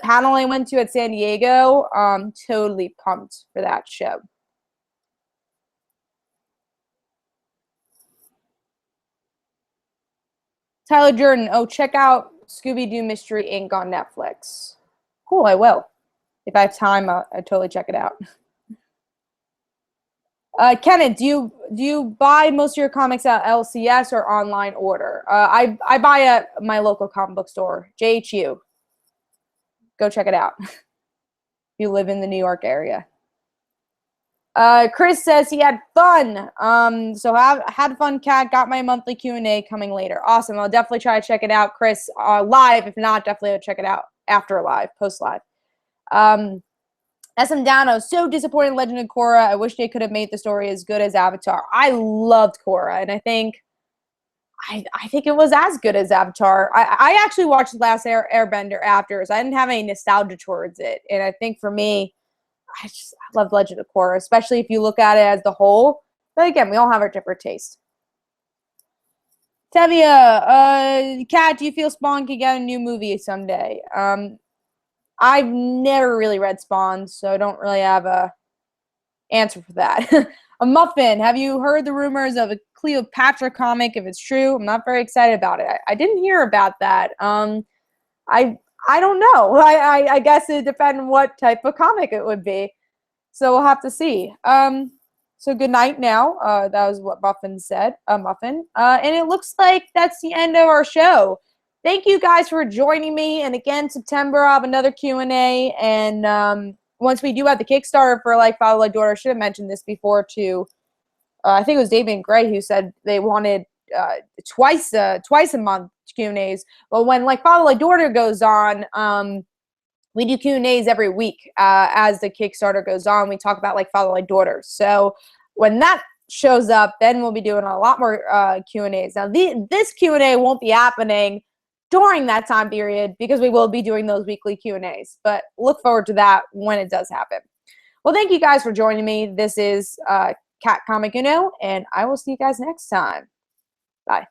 panel I went to at San Diego, totally pumped for that show. Tyler Jordan, oh, check out Scooby-Doo Mystery Inc. on Netflix. Cool, I will. If I have time, I'll totally check it out. Kenneth, do you buy most of your comics at LCS or online order? I buy at my local comic book store, JHU. Go check it out if you live in the New York area. Chris says he had fun. So had fun, Cat. Got my monthly Q&A coming later. Awesome. I'll definitely try to check it out, Chris, live. If not, definitely check it out after live, post live. SM Dano, so disappointed in Legend of Korra. I wish they could have made the story as good as Avatar. I loved Korra, and I think it was as good as Avatar. I actually watched The Last Airbender after, so I didn't have any nostalgia towards it. And I think for me, I love Legend of Korra, especially if you look at it as the whole. But again, we all have our different taste. Tevia, Kat, do you feel Spawn could get a new movie someday? I've never really read Spawn, so I don't really have a answer for that. A Muffin, have you heard the rumors of a Cleopatra comic? If it's true, I'm not very excited about it. I didn't hear about that. I don't know. I guess it depends on what type of comic it would be. So we'll have to see. So good night now. That was what Muffin said. Muffin. And it looks like that's the end of our show. Thank you guys for joining me. And again, September, I'll have another Q&A. And once we do have the Kickstarter for Like Father, Like Daughter, I should have mentioned this before too. I think it was David Gray who said they wanted twice a month Q&As. But when Like Father, Like Daughter goes on, we do Q&As every week as the Kickstarter goes on. We talk about Like Father, Like Daughter. So when that shows up, then we'll be doing a lot more Q&As. Now, this Q&A won't be happening during that time period because we will be doing those weekly Q&As. But look forward to that when it does happen. Well, thank you guys for joining me. This is Cat Comic Uno, and I will see you guys next time. Bye.